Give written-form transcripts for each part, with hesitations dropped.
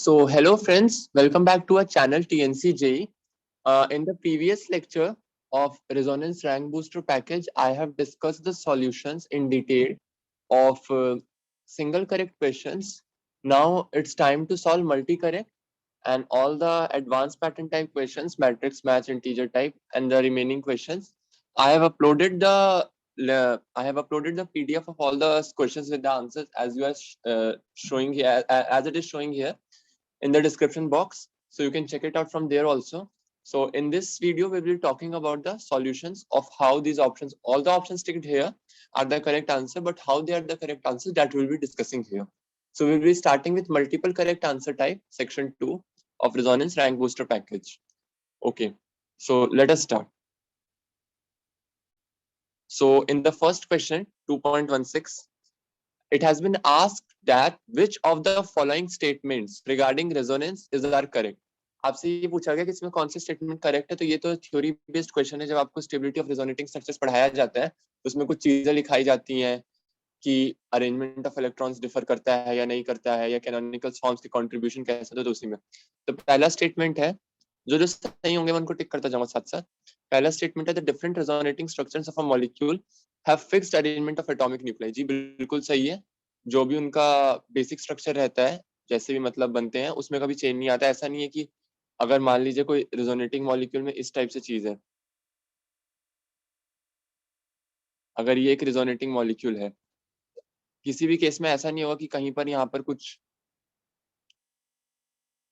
So, hello friends, welcome back to our channel TNCJ. In the previous lecture of Resonance Rank Booster package, I have discussed the solutions in detail of single correct questions. Now it's time to solve multi-correct and all the advanced pattern type questions, matrix, match, integer type, and the remaining questions. I have uploaded the PDF of all the questions with the answers as you are showing here, as it is showing here in the description box, so you can check it out from there also. So in this video we will be talking about the solutions of how these options, all the options ticked here are the correct answer, but how they are the correct answers, that we'll be discussing here. So we'll be starting with multiple correct answer type, section 2 of Resonance Rank Booster package. Okay, so let us start. So in the first question 2.16, it has been asked that which of the following statements regarding resonance is are correct. आपसे ये पूछा गया कि इसमें कौन से statement correct है, तो ये तो थ्योरी बेस्ड क्वेश्चन है. जब आपको स्टेबिलिटी ऑफ रेजोनेटिंग स्ट्रक्चर्स पढ़ाया जाता है तो उसमें कुछ चीजें लिखाई जाती हैं कि अरेंजमेंट ऑफ इलेक्ट्रॉन्स डिफर करता है या नहीं करता है, या कैनोनिकल फॉर्म्स की कंट्रीब्यूशन कैसा था, तो उसी में. तो पहला स्टेटमेंट है, जो जो सही होंगे मैं उनको टिक करता जाऊंगा साथ साथ. पहला स्टेटमेंट है the different resonating structures of a molecule have fixed arrangement of atomic nuclei. जी बिल्कुल सही है. जो भी उनका बेसिक स्ट्रक्चर रहता है, जैसे भी मतलब बनते हैं, उसमें कभी चेंज नहीं आता. ऐसा नहीं है कि अगर मान लीजिए कोई रेजोनेटिंग मॉलिक्यूल में इस टाइप से चीज है, अगर ये एक रेजोनेटिंग मॉलिक्यूल है, किसी भी केस में ऐसा नहीं होगा कि कहीं पर यहाँ पर कुछ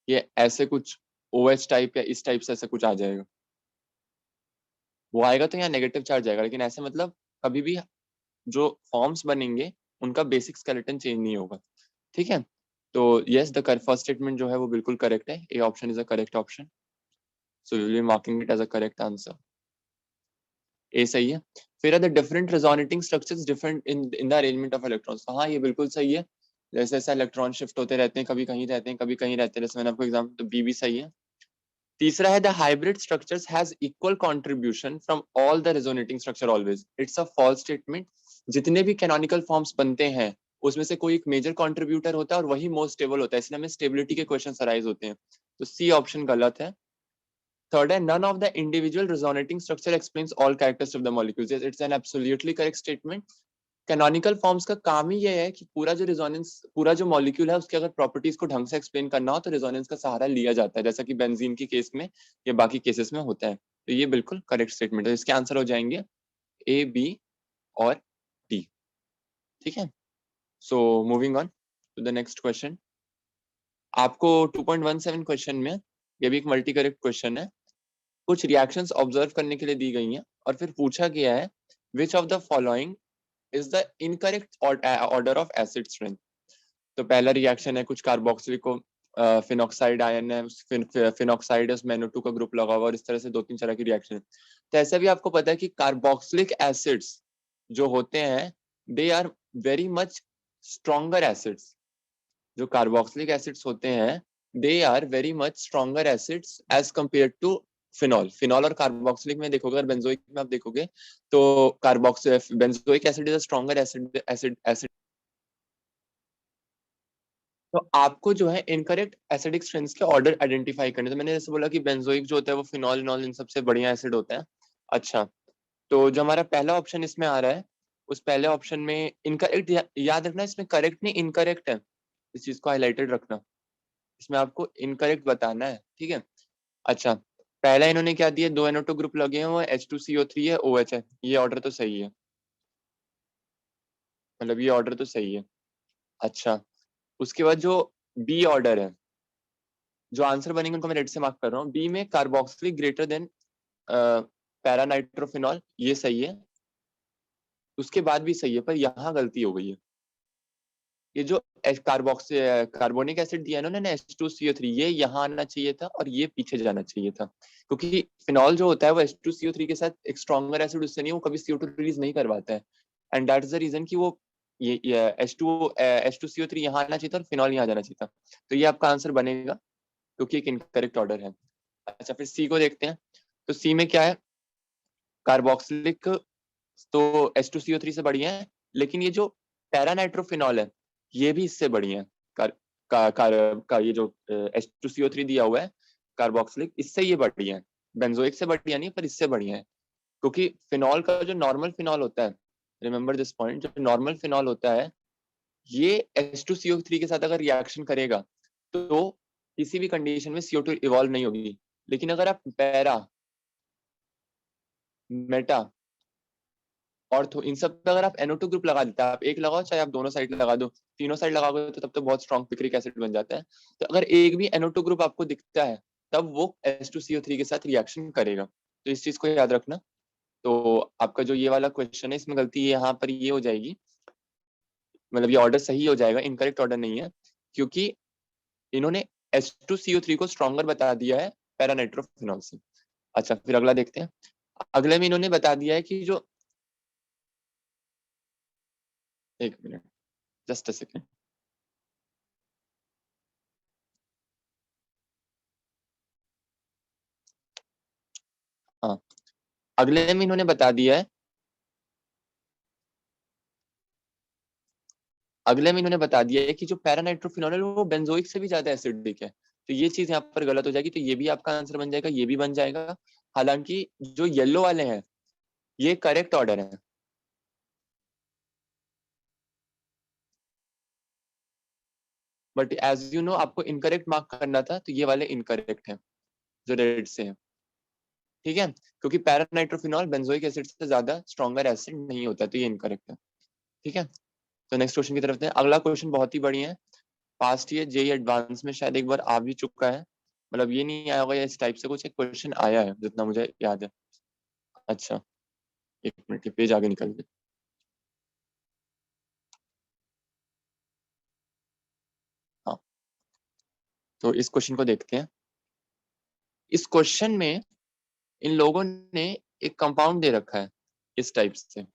ये ऐसे कुछ OH टाइप या इस टाइप से ऐसा कुछ आ जाएगा. वो आएगा तो यहाँ नेगेटिव चार्ज आएगा, लेकिन ऐसे मतलब कभी भी जो फॉर्म्स बनेंगे उनका बेसिक स्केलेटन चेंज नहीं होगा. ठीक है, तो यस द फर्स्ट स्टेटमेंट जो है वो बिल्कुल करेक्ट है. A option is a correct option, so we will be marking it as a correct answer. A सही है. फिर the different resonating structures different in the arrangement of electrons. हाँ ये बिल्कुल सही है. जैसे जैसे इलेक्ट्रॉन शिफ्ट होते रहते हैं, कभी कहीं रहते हैं, कभी कहीं रहते हैं, जैसे मैंने आपको एग्जाम्पल, तो बी भी सही है. तीसरा है the hybrid structures has equal contribution from all the resonating structure always. It's a false statement. जितने भी कैनोनिकल फॉर्म्स बनते हैं उसमें से कोई एक मेजर कंट्रीब्यूटर होता है और वही मोस्ट स्टेबल होता है, इसलिए हमें स्टेबिलिटी के क्वेश्चंस अराइज होते हैं. तो सी ऑप्शन गलत है. थर्ड है none of the individual resonating structure explains all characteristics of the molecules. It's an absolutely correct statement. Canonical forms का काम ही ये है कि पूरा जो रेजोनेंस, पूरा जो मॉलिक्यूल है उसके अगर प्रॉपर्टीज को ढंग से एक्सप्लेन करना हो तो रेजोनेंस का सहारा लिया जाता है, जैसा कि बेंजीन के केस में या बाकी केसेस में होता है. तो ये बिल्कुल करेक्ट स्टेटमेंट है. इसके आंसर हो जाएंगे ए, बी और डी. ठीक है, so moving on to the next question. आपको 2.17 क्वेश्चन में, ये भी एक मल्टी करेक्ट क्वेश्चन है, कुछ रिएक्शंस ऑब्जर्व करने के लिए दी गई हैं और फिर पूछा गया है which of the following is the incorrect order of acid strength. तो पहला रिएक्शन है, कुछ कार्बोक्सिलिक को फिनॉक्साइड आयन है, फिनॉक्साइड है, उसमें NO2 का ग्रुप लगा हुआ, और इस तरह से 2-3 तरह की रिएक्शन है. तो ऐसा भी आपको पता है कि कार्बोक्सिलिक एसिड्स जो होते हैं they are very much stronger acids. जो कार्बोक्सिलिक एसिड्स होते हैं they are very much stronger acids as compare to phenol. Phenol और कार्बोक्सिलिक में देखोगे, और बेंजोइक में आप देखोगे तो benzoic acid is a stronger acid. तो आपको जो है इनकरेक्ट एसिडिक स्ट्रेंथ्स के ऑर्डर आइडेंटिफाई करने. तो मैंने जैसे बोला कि बेंजोइक जो होता है वो फिनॉल इनॉल इन सबसे बढ़िया एसिड होता है. अच्छा, तो जो हमारा पहला ऑप्शन इसमें आ रहा है, उस पहले ऑप्शन में इनकरेक्ट, याद रखना इसमें करेक्ट नहीं इनकरेक्ट है, इस चीज को हाईलाइटेड रखना. इसमें आपको इनकरेक्ट बताना है. ठीक है, अच्छा, पहला इन्होंने क्या दिया, 2 NO2 ग्रुप लगे हैं, वो H2CO3 है, OH है. ये ऑर्डर तो सही है, मतलब ये ऑर्डर तो सही है. अच्छा, उसके बाद जो बी ऑर्डर है, जो आंसर बनेंगे उनको मैं रेड से मार्क कर रहा हूँ. बी में कार्बोक्सिलिक ग्रेटर देन पैरानाइट्रोफिनॉल, ये सही है. उसके बाद भी सही है, पर यहाँ गलती हो गई है. ये जो कार्बोनिक एसिड दिया है ना H2CO3, ये यहाँ आना चाहिए था और ये पीछे जाना चाहिए था, क्योंकि फिनॉल जो होता है वो H2CO3 के साथ एक स्ट्रॉन्गर एसिड उससे नहीं, वो कभी CO2 रिलीज नहीं करवाता है. And that is the reason कि वो ये H2CO3 यहाँ आना चाहिए था और फिनॉल यहाँ जाना चाहिए था. तो ये आपका आंसर बनेगा, क्योंकि एक इनकरेक्ट ऑर्डर है. अच्छा, फिर सी को देखते हैं. तो सी में क्या है, कार्बोक्सिलिक तो H2CO3 से बढ़िया है, लेकिन ये जो पैरानाइट्रोफिनॉल है ये भी इससे बढ़िया है. का ये जो H2CO3 दिया हुआ है कार्बोक्सिलिक, इससे ये बढ़िया है, बेंजोइक से बढ़िया नहीं पर इससे बढ़िया है, क्योंकि फिनॉल का जो नॉर्मल फिनॉल होता है, रिमेंबर दिस पॉइंट, जो नॉर्मल फिनॉल होता है ये H2CO3 के साथ अगर रिएक्शन करेगा तो किसी भी कंडीशन में CO2 इवॉल्व नहीं होगी, लेकिन अगर आप पैरा, मेटा, ऑर्थो इन सब पे अगर आप NO2 ग्रुप लगा देते हैं, आप एक लगाओ चाहे आप दोनों साइड लगा दो, तीनों साइड लगाओगे तो तब तो बहुत स्ट्रॉन्ग पिक्रिक एसिड बन जाता है। तो अगर एक भी NO2 ग्रुप आपको दिखता है तब वो H2CO3 के साथ रिएक्शन करेगा, तो इस चीज को याद रखना। तो आपका जो ये वाला क्वेश्चन है इसमें गलती यहाँ पर ये हो जाएगी, मतलब ये ऑर्डर सही हो जाएगा, इनकरेक्ट ऑर्डर नहीं है, क्योंकि इन्होंने H2CO3 को स्ट्रॉन्गर बता दिया है पैरानाइट्रोफिनॉल से। अच्छा, फिर अगला देखते हैं। अगले में इन्होंने बता दिया है कि जो, एक मिनट, जस्ट अ सेकेंड, हाँ, अगले में इन्होंने बता दिया है, अगले में इन्होंने बता दिया है कि जो पैरानाइट्रोफिनॉल है वो बेंजोइक से भी ज्यादा एसिडिक है, तो ये चीज यहाँ पर गलत हो जाएगी, तो ये भी आपका आंसर बन जाएगा, ये भी बन जाएगा। हालांकि जो येलो वाले हैं ये करेक्ट ऑर्डर है, बट एज यू नो आपको इनकरेक्ट मार्क करना था, तो ये वाले इनकरेक्ट है जो रेड से है, ठीक है, क्योंकि पैरानाइट्रोफिनॉल बेंजोइक एसिड से ज्यादा स्ट्रॉन्गर एसिड नहीं होता, तो ये इनकरेक्ट है, ठीक है। तो नेक्स्ट क्वेश्चन की तरफ हैं। अगला क्वेश्चन बहुत ही बढ़िया है, पास्ट ईयर जेई एडवांस में शायद एक बार आ भी चुका है, मतलब ये नहीं आया होगा, इस टाइप से कुछ एक क्वेश्चन आया है जितना मुझे याद है। अच्छा, एक मिनट, के पेज आगे निकल गए। हाँ, तो इस क्वेश्चन को देखते हैं। इस क्वेश्चन में इन लोगों ने एक कंपाउंड दे रखा है इस टाइप से,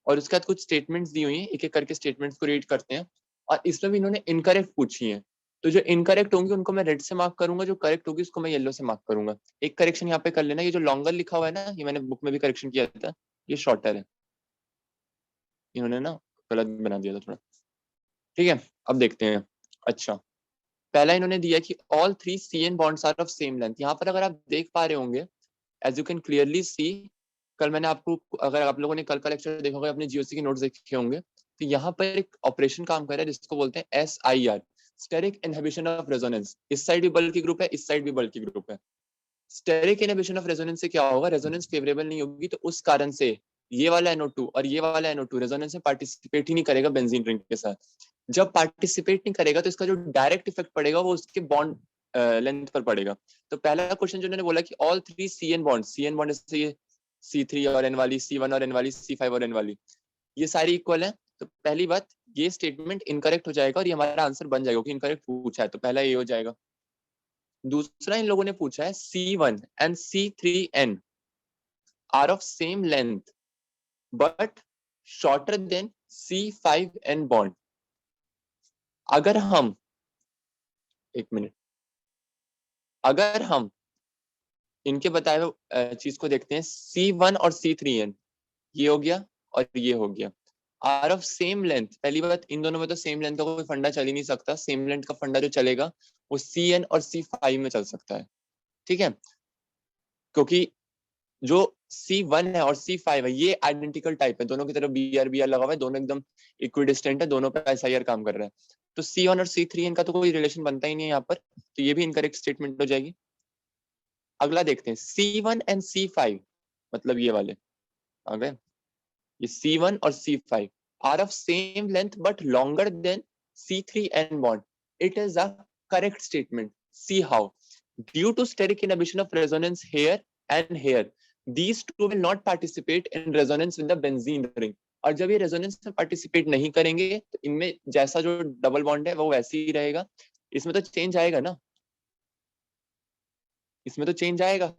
और उसके बाद कुछ स्टेटमेंट्स दी हुई हैं, एक एक करके स्टेटमेंट्स को रीड करते हैं, और इसमें भी इन्होंने इनकरेक्ट पूछी है, तो जो इनकरेक्ट होंगी उनको मैं रेड से मार्क करूंगा, जो करेक्ट होगी उसको मैं येलो से मार्क करूंगा। एक करेक्शन यहाँ पे कर लेना, ये जो लॉन्गर लिखा हुआ है ना, ये मैंने बुक में भी करेक्शन किया था, ये शॉर्टर है, इन्होंने ना गलत बना दिया था थोड़ा, ठीक है। अब देखते हैं। अच्छा, पहला इन्होंने दिया कि all three CN bonds are of same length. यहाँ पर अगर आप देख पा रहे होंगे, as you can clearly see, कल मैंने आपको, अगर आप लोगों ने कल का लेक्चर देखा होगा, अपने जीओसी के नोट्स देखे होंगे, तो यहाँ पर एक ऑपरेशन काम कर रहा है जिसको बोलते हैं SIR, steric inhibition of resonance. इस साइड भी बल्कि ग्रुप है, इस साइड भी बल्कि ग्रुप है। स्टेरिक इनहिबिशन ऑफ रेजोनेंस से क्या होगा, रेजोनेंस फेवरेबल नहीं होगी, तो उस कारण से ये वाला NO2 और ये वाला NO2 रेजोनेंस में पार्टिसिपेट ही नहीं करेगा बेंजीन रिंग के साथ। जब पार्टिसिपेट नहीं करेगा तो इसका जो डायरेक्ट इफेक्ट पड़ेगा वो उसके बॉन्ड लेंथ पर पड़ेगा। तो पहला क्वेश्चन जो उन्होंने बोला कि ऑल थ्री CN बॉन्ड जैसे ये C3 और N वाली, C1 और N वाली, C5 और N वाली, ये सारी इक्वल है, तो पहली बात ये स्टेटमेंट इनकरेक्ट हो जाएगा और ये हमारा आंसर बन जाएगा, क्योंकि इनकरेक्ट पूछा है, तो पहला ये हो जाएगा। दूसरा इन लोगों ने पूछा है C1 and C3N are of same length but shorter than C5N bond. अगर हम, एक मिनट, अगर हम इनके बताए हुए चीज को देखते हैं, C1 और C3N, ये हो गया और ये हो गया, आर ऑफ सेम लेंथ। पहली बात, इन दोनों में तो सेम लेंथ का कोई फंडा चल ही नहीं सकता, सेम लेंथ का फंडा जो चलेगा वो CN और C5 में चल सकता है, ठीक है, क्योंकि जो C1 है और C5 है ये आइडेंटिकल टाइप है, दोनों की तरफ BR लगा हुआ है, दोनों एकदम इक्विडिस्टेंट है, दोनों पे SIR काम कर रहा है, तो C1 और C3 इनका तो कोई रिलेशन बनता ही नहीं है यहाँ पर, तो ये भी इनकरेक्ट स्टेटमेंट हो जाएगी। अगला देखते हैं, C1 एंड C5, मतलब ये वाले आ गए, ये C1 और C5 are of same length but longer than C3N bond, it is a correct statement. See how, due to steric inhibition of resonance here and here, these two will not participate in resonance with the benzene ring। और जब ये resonance में participate नहीं करेंगे तो इनमें जैसा जो डबल बॉन्ड है वो वैसे ही रहेगा, इसमें तो चेंज आएगा ना, इसमें तो चेंज आएगा,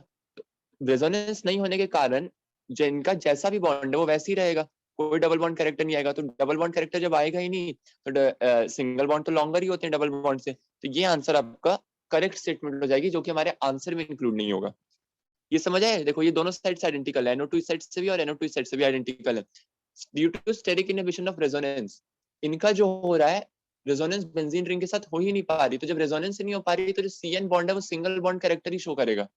रेजोनेंस नहीं होने के कारण जिनका जैसा भी बॉन्ड है वो वैसे ही रहेगा, कोई डबल बॉन्ड कैरेक्टर नहीं आएगा, तो डबल बॉन्ड कैरेक्टर जब आएगा ही नहीं तो सिंगल बॉन्ड तो लॉन्गर ही होते हैं डबल बॉन्ड से, तो ये आंसर आपका करेक्ट स्टेटमेंट हो जाएगी, जो कि हमारे आंसर में इंक्लूड नहीं होगा। ये समझ आए, देखो ये दोनों साइड से आइडेंटिकल है, NO2 इस साइड से भी और NO2 इस साइड से भी आइडेंटिकल है, due to steric inhibition of resonance, इनका जो हो रहा है रेजोनेंस बेंजीन रिंग के साथ हो ही नहीं पा रही, तो जब रेजोनेंस नहीं हो पा रही तो जो CN बॉन्ड है वो सिंगल बॉन्ड कैरेक्टर ही शो करेगा,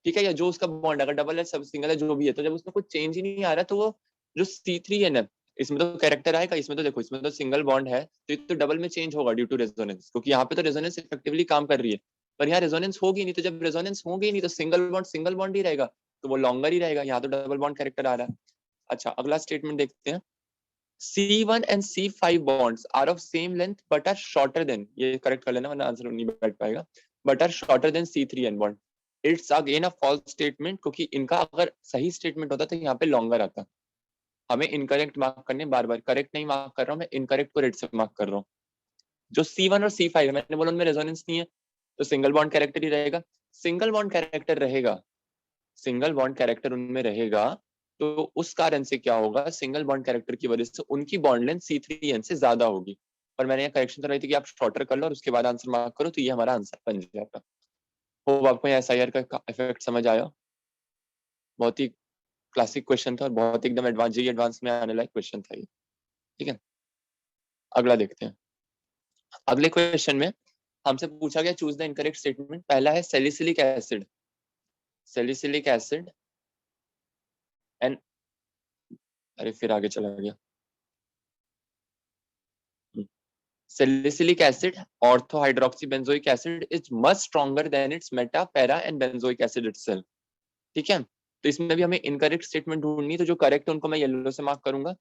ठीक है, या जो उसका बॉन्ड अगर डबल है सब सिंगल है जो भी है, तो जब उसमें कुछ चेंज ही नहीं आ रहा तो वो जो C3N है इसमें तो कैरेक्टर आएगा, इसमें तो देखो इसमें तो सिंगल बॉन्ड है तो ये तो डबल में चेंज होगा ड्यू टू रेजोनेंस, क्योंकि यहाँ पे तो रेजोनेंस इफेक्टिवली काम कर रही है, पर यहाँ रेजोनेंस होगी नहीं, तो जब रेजोनेंस होगी नहीं तो सिंगल बॉन्ड ही रहेगा, तो वो लॉन्गर ही रहेगा, यहाँ तो डबल बॉन्ड कैरेक्टर आ रहा है। अच्छा अगला स्टेटमेंट देखते हैं, C1 and C5 bonds are of same length but are shorter than, ये करेक्ट कर लेना वरना आंसर नहीं बैठ पाएगा, but are shorter than C3N bond. It's again a false statement, क्योंकि इनका अगर सही स्टेटमेंट होता तो यहाँ पे लॉन्गर आता, हमें इनकरेक्ट मार्क करने बार बार, करेक्ट नहीं मार्क कर रहा हूँ मैं, इनकरेक्ट को रेड से मार्क कर रहा हूँ। जो C1 और C5 है मैंने बोला उनमें रेजोनेंस नहीं है तो सिंगल बॉन्ड कैरेक्टर ही रहेगा, सिंगल बॉन्ड कैरेक्टर रहेगा, सिंगल बॉन्ड कैरेक्टर उनमें रहेगा, तो उस कारण से क्या होगा, सिंगल बॉन्ड कैरेक्टर की वजह से उनकी बॉन्ड लेंथ C3N से ज्यादा होगी, और मैंने यहाँ करेक्शन तो रही थी कि आप शॉर्टर कर लो और उसके बाद आंसर मार्क करो, तो ये हमारा आंसर बन जाएगा। होप आपको यहाँ SIR का इफेक्ट समझ आया, बहुत ही क्लासिक क्वेश्चन था और बहुत एकदम एडवांस एडवांस में आने लायक क्वेश्चन था ये, ठीक है। अगला देखते हैं, अगले क्वेश्चन में हमसे पूछा गया चूज द इनकरेक्ट स्टेटमेंट, पहला है salicylic acid, salicylic acid and, अरे फिर आगे चला गया, salicylic acid orthohydroxybenzoic acid is much stronger than its meta para and benzoic acid itself, ठीक है। तो इसमें भी हमें इनकरेक्ट स्टेटमेंट ढूंढनी, तो जो करेक्ट है उनको मैं येलो से मार्क करूंगा,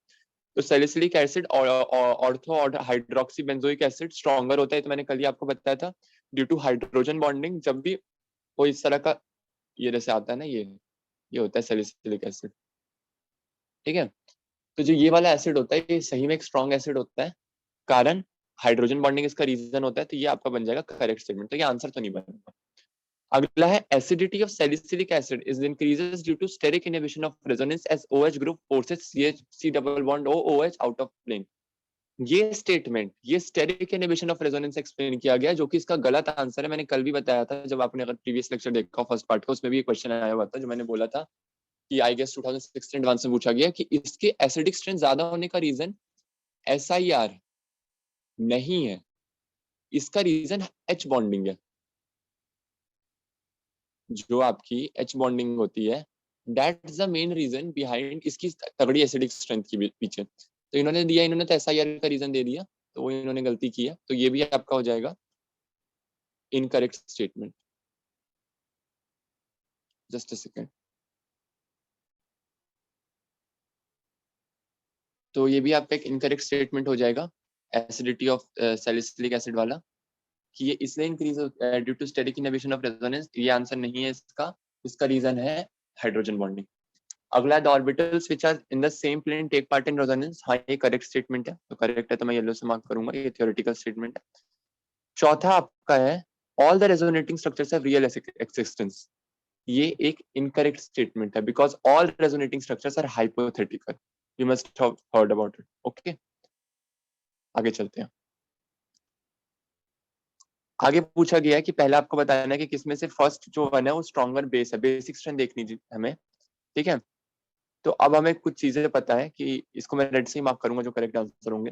तो सैलिसिलिक एसिड और ortho hydroxy benzoic acid stronger होता है, तो मैंने कल ही आपको बताया था ड्यू टू हाइड्रोजन बॉन्डिंग, जब भी कोई इस तरह का ये जैसे आता है ना, ये होता है सैलिसिलिक एसिड, ठीक है। तो जो ये वाला एसिड होता है ये सही में एक स्ट्रॉन्ग एसिड होता है, कारण हाइड्रोजन बॉन्डिंग इसका रीजन होता है, तो ये आपका बन जाएगा करेक्ट स्टेटमेंट, तो ये आंसर तो नहीं बनेगा। अगला है acidity of salicylic acid is increases due to steric inhibition of resonance as OH group forces CH double bond OH out of plane. ये स्टेटमेंट, ये steric inhibition of resonance explain किया गया, जो कि इसका गलत आंसर है, मैंने कल भी बताया था, जब आपने अगर प्रीवियस लेक्चर देखा फर्स्ट पार्ट का उसमें भी एक क्वेश्चन आया हुआ था, जो मैंने बोला था कि आई गेस 2016 एडवांस में पूछा गया कि इसके एसिडिक स्ट्रेंथ ज्यादा होने का रीजन SIR नहीं है, इसका रीजन H बॉन्डिंग है, जो आपकी H बॉन्डिंग होती है, that is the main reason behind इसकी तगड़ी एसिडिक स्ट्रेंथ के पीछे, तो इन्होंने दिया, इन्होंने तो SIR का रीजन दे दिया, तो वो इन्होंने गलती की है, तो ये भी आपका हो जाएगा incorrect statement. Just a second, तो ये भी आपका एक इनकरेक्ट स्टेटमेंट हो जाएगा, एसिडिटी ऑफ सैलिसिलिक एसिड वाला, कि ये इसलिए increase due to steric inhibition of resonance, ये आंसर नहीं है इसका, इसका रीजन है हाइड्रोजन बॉन्डिंग। अगला the orbitals which are in the same plane take part in resonance, हाँ ये करेक्ट स्टेटमेंट है, तो करेक्ट है तो मैं येलो से मार्क करूंगा, ये थ्योरेटिकल स्टेटमेंट है। चौथा आपका है all the resonating structures have real existence, ये एक इनकरेक्ट स्टेटमेंट है, because all resonating structures are hypothetical, you must have heard about it, okay. आगे चलते हैं, आगे पूछा गया है कि पहले आपको बताना है कि किसमें से फर्स्ट जो वन है वो स्ट्रॉन्गर बेस है, बेसिक स्ट्रेंथ देखनी थी हमें, ठीक है। तो अब हमें कुछ चीजें पता है कि इसको मैं रेड से ही मार्क करूंगा जो करेक्ट आंसर होंगे,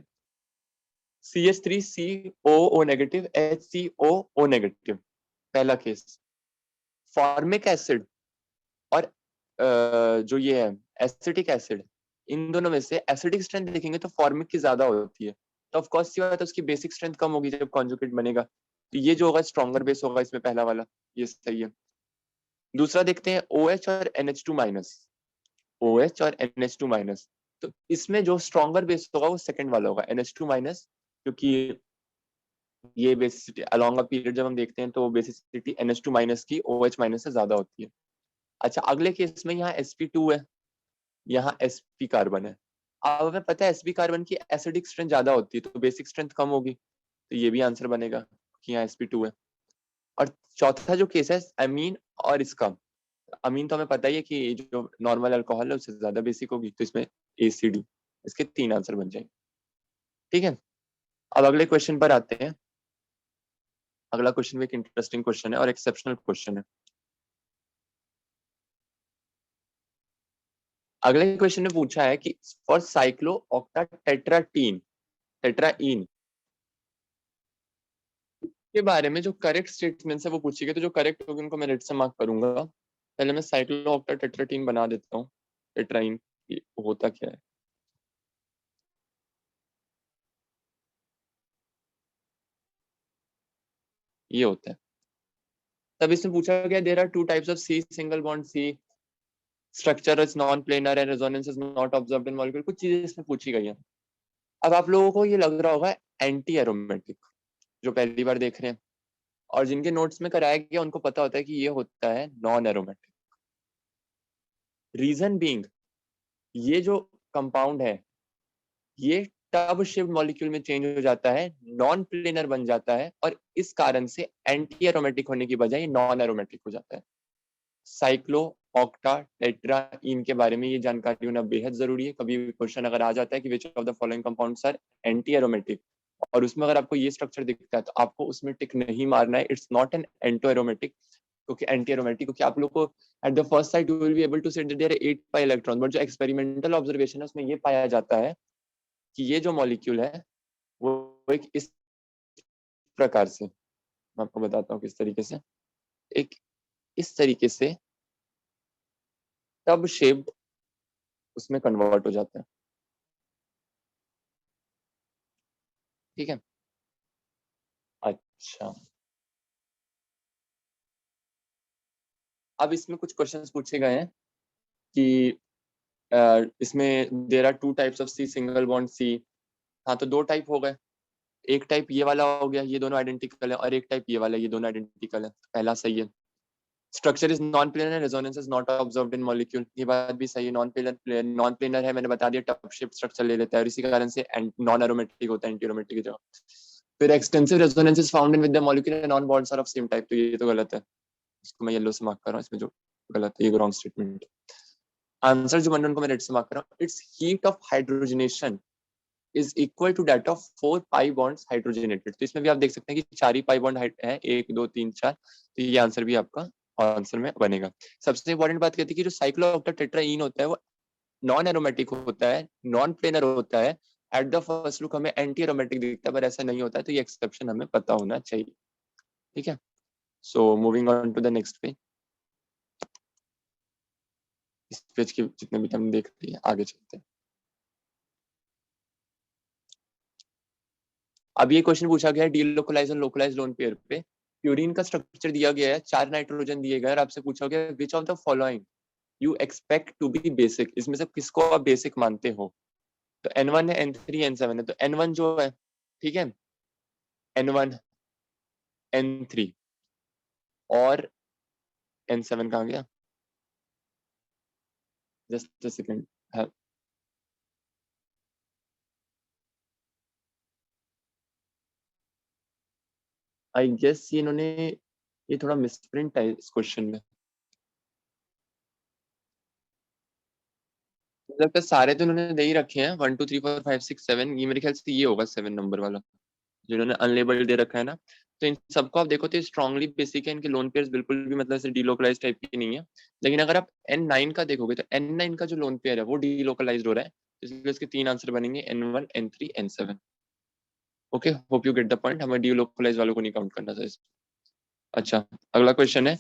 CH3COO नेगेटिव HCOO नेगेटिव, पहला केस। फॉर्मिक एसिड और जो ये है एसिटिक एसिड, इन दोनों में से एसिडिक स्ट्रेंथ देखेंगे तो फॉर्मिक की ज्यादा होती है, तो ऑफ कोर्स सी बात है उसकी बेसिक स्ट्रेंथ कम होगी जब कॉन्जुगेट बनेगा, तो ये जो होगा स्ट्रॉन्गर बेस होगा इसमें, पहला वाला ये सही है। दूसरा देखते हैं OH और NH2 माइनस, OH और NH2 माइनस, तो इसमें जो स्ट्रॉन्गर बेस होगा वो सेकंड वाला होगा NH2 माइनस, क्योंकि ये बेसिसिटी अलोंग अ पीरियड जब हम देखते हैं तो बेसिसिटी NH2 माइनस की OH माइनस से ज्यादा होती है। अच्छा अगले केस में यहाँ sp2 है, यहाँ sp कार्बन है, अब हमें पता है sp कार्बन की एसिडिक स्ट्रेंथ ज्यादा होती है तो बेसिक स्ट्रेंथ कम होगी, तो ये भी आंसर बनेगा कि यहाँ sp2 है। और चौथा जो केस है अमीन और इसका, अमीन तो हमें पता ही है कि जो नॉर्मल अल्कोहल है उससे ज्यादा बेसिक होगी, तो इसमें ACD, इसके 3 आंसर बन जाएंगे, ठीक है। अब अगले क्वेश्चन पर आते हैं, अगला क्वेश्चन भी एक इंटरेस्टिंग क्वेश्चन है और एक्सेप्शनल क्वेश्चन है। अगले क्वेश्चन में पूछा है कि फॉर साइक्लो ऑक्टा टेट्राटीन टेट्राइन के बारे में जो करेक्ट स्टेटमेंट्स है वो पूछी गई, तो जो करेक्ट होगी उनको मैं रेड से मार्क करूंगा। पहले मैं साइक्लोऑक्टाटेट्राटीन बना देता हूँ। टेट्राइन ये होता क्या है? ये होता है। तब इसमें पूछा गया there are two types of C single bond C, structure is non planar and resonance is not observed in molecule, कुछ चीजें इसमें पूछी गई हैं। अब आप लोगों को ये लग रहा होगा एंटी एरोमेटिक, जो पहली बार देख रहे हैं और जिनके नोट्स में कराया गया उनको पता होता है कि ये होता है नॉन एरोमेटिक। रीजन बीइंग, ये जो कंपाउंड है ये टब शेप्ड मॉलिक्यूल में चेंज हो जाता है, नॉन प्लेनर बन जाता है, और इस कारण से एंटी एरोमेटिक होने की बजाय नॉन एरोमेटिक हो जाता है। साइक्लो ऑक्टा टेट्रा इनके बारे में ये जानकारी होना बेहद जरूरी है। कभी भी क्वेश्चन अगर आ जाता है कि which of the following compounds are anti aromatic, और उसमें अगर आपको ये स्ट्रक्चर दिखता है तो आपको उसमें टिक नहीं मारना है, it's not an anti aromatic. क्योंकि एंटी एरोमेटिक, क्योंकि आप लोग को at the first sight you will be able to say there 8 pi electron, but जो एक्सपेरिमेंटल ऑब्जर्वेशन है उसमें ये पाया जाता है कि ये जो मॉलिक्यूल है वो एक इस प्रकार से, मैं आपको बताता हूँ किस तरीके से, एक इस तरीके से टब शेप्ड उसमें कन्वर्ट हो जाता है। ठीक है। अच्छा, अब इसमें कुछ क्वेश्चंस पूछे गए हैं कि इसमें there are two types of C single bond C. हाँ, तो दो टाइप हो गए। एक टाइप ये वाला हो गया, ये दोनों आइडेंटिकल है, और एक टाइप ये वाला, ये दोनों आइडेंटिकल है। पहला सही है। Structure is non planar and resonance is not observed in molecule, ये बात भी सही है। नॉन प्लेनर है, मैंने बता दिया, टब शेप स्ट्रक्चर ले लेता है और इसी कारण से नॉन एरोमेटिक होता है, एंटी एरोमेटिक की जगह। फिर extensive resonance is found in with the molecule and non bonds are of same type, तो ये तो गलत है। इसको मैं येलो से मार्क कर रहा हूँ, इसमें जो गलत है ये रॉन्ग स्टेटमेंट। आंसर जो बन रहा है उनको मैं रेड से मार्क कर रहा हूँ। It's heat of hydrogenation is equal to that of 4 pi bonds hydrogenated. तो इसमें भी आप देख सकते हैं कि 4 ही पाई बॉन्ड है, 1 2 3 4, तो ये आंसर भी आपका आंसर में बनेगा। सबसे इंपॉर्टेंट बात कहती है कि जो साइक्लोऑक्टाटेट्राईन होता है वो नॉन एरोमेटिक होता है, नॉन प्लेनर होता है। एट द फर्स्ट लुक हमें एंटी एरोमेटिक दिखता है, पर ऐसा नहीं होता है, तो ये एक्सेप्शन हमें पता होना चाहिए। ठीक है, so moving on to the next page. इस पेज की जितने भी हम देख लिए आगे चलते हैं। अब ये क्वेश्चन पूछा गया है डीलोकलाइज और लोकलाइज लोन पेयर पे। प्यूरिन का स्ट्रक्चर दिया गया है, 4 नाइट्रोजन दिए गए और आपसे पूछा गया which of the following you expect to be basic, इसमें से किसको आप बेसिक मानते हो? तो N1 है, N3 N7 है, तो N1 जो है, ठीक है, N1 N3 और N7 कहाँ गया? Just a second. I guess ये इन्होंने ये थोड़ा मिसप्रिंट है इस क्वेश्चन में। मतलब तो सारे तो इन्होंने दे ही रखे हैं, 1 2 3 4 5 6 7, ये मेरे ख्याल से ये होगा 7 नंबर वाला जिन्होंने अनलेबल्ड दे रखा है ना। तो इन सबको आप देखो तो स्ट्रांगली बेसिक है, इनके लोन पेयर्स बिल्कुल भी मतलब से डीलोकलाइज टाइप की नहीं है। लेकिन अगर आप N9 का देखोगे तो N9 का जो लोन पेयर है वो डीलोकलाइज हो रहा है, इसलिए इसके 3 आंसर बनेंगे N1 N3 N7। Okay, hope you get the point, हमें डीलोकलाइज वालों को नहीं काउंट करना था इसमें। अच्छा, अगला क्वेश्चन है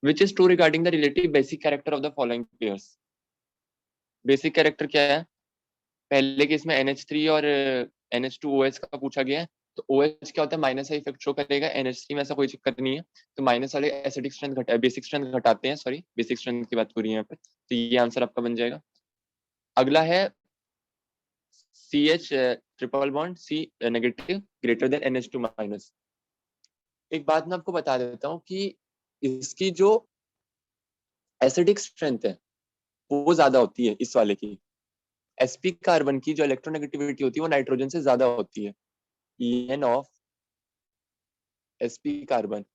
which is true regarding the relative basic character of the following pairs. Basic character क्या है? पहले केस में NH3 और NH2OH का पूछा गया है। तो OH क्या होता है, माइनस का इफेक्ट शो करेगा, NH3 में ऐसा कोई चक्कर नहीं है। तो माइनस वाले एसिडिक स्ट्रेंथ बेसिक स्ट्रेंथ घटाते हैं, सॉरी बेसिक स्ट्रेंथ की बात हो रही है यहाँ पे, तो ये आंसर आपका बन जाएगा। अगला है CH triple bond C negative greater than NH2 minus. एक बात मैं आपको बता देता हूँ कि इसकी जो एसिडिक स्ट्रेंथ है वो ज्यादा होती है इस वाले की। sp कार्बन की जो इलेक्ट्रोनेगेटिविटी होती है वो नाइट्रोजन से ज्यादा होती है। En of sp carbon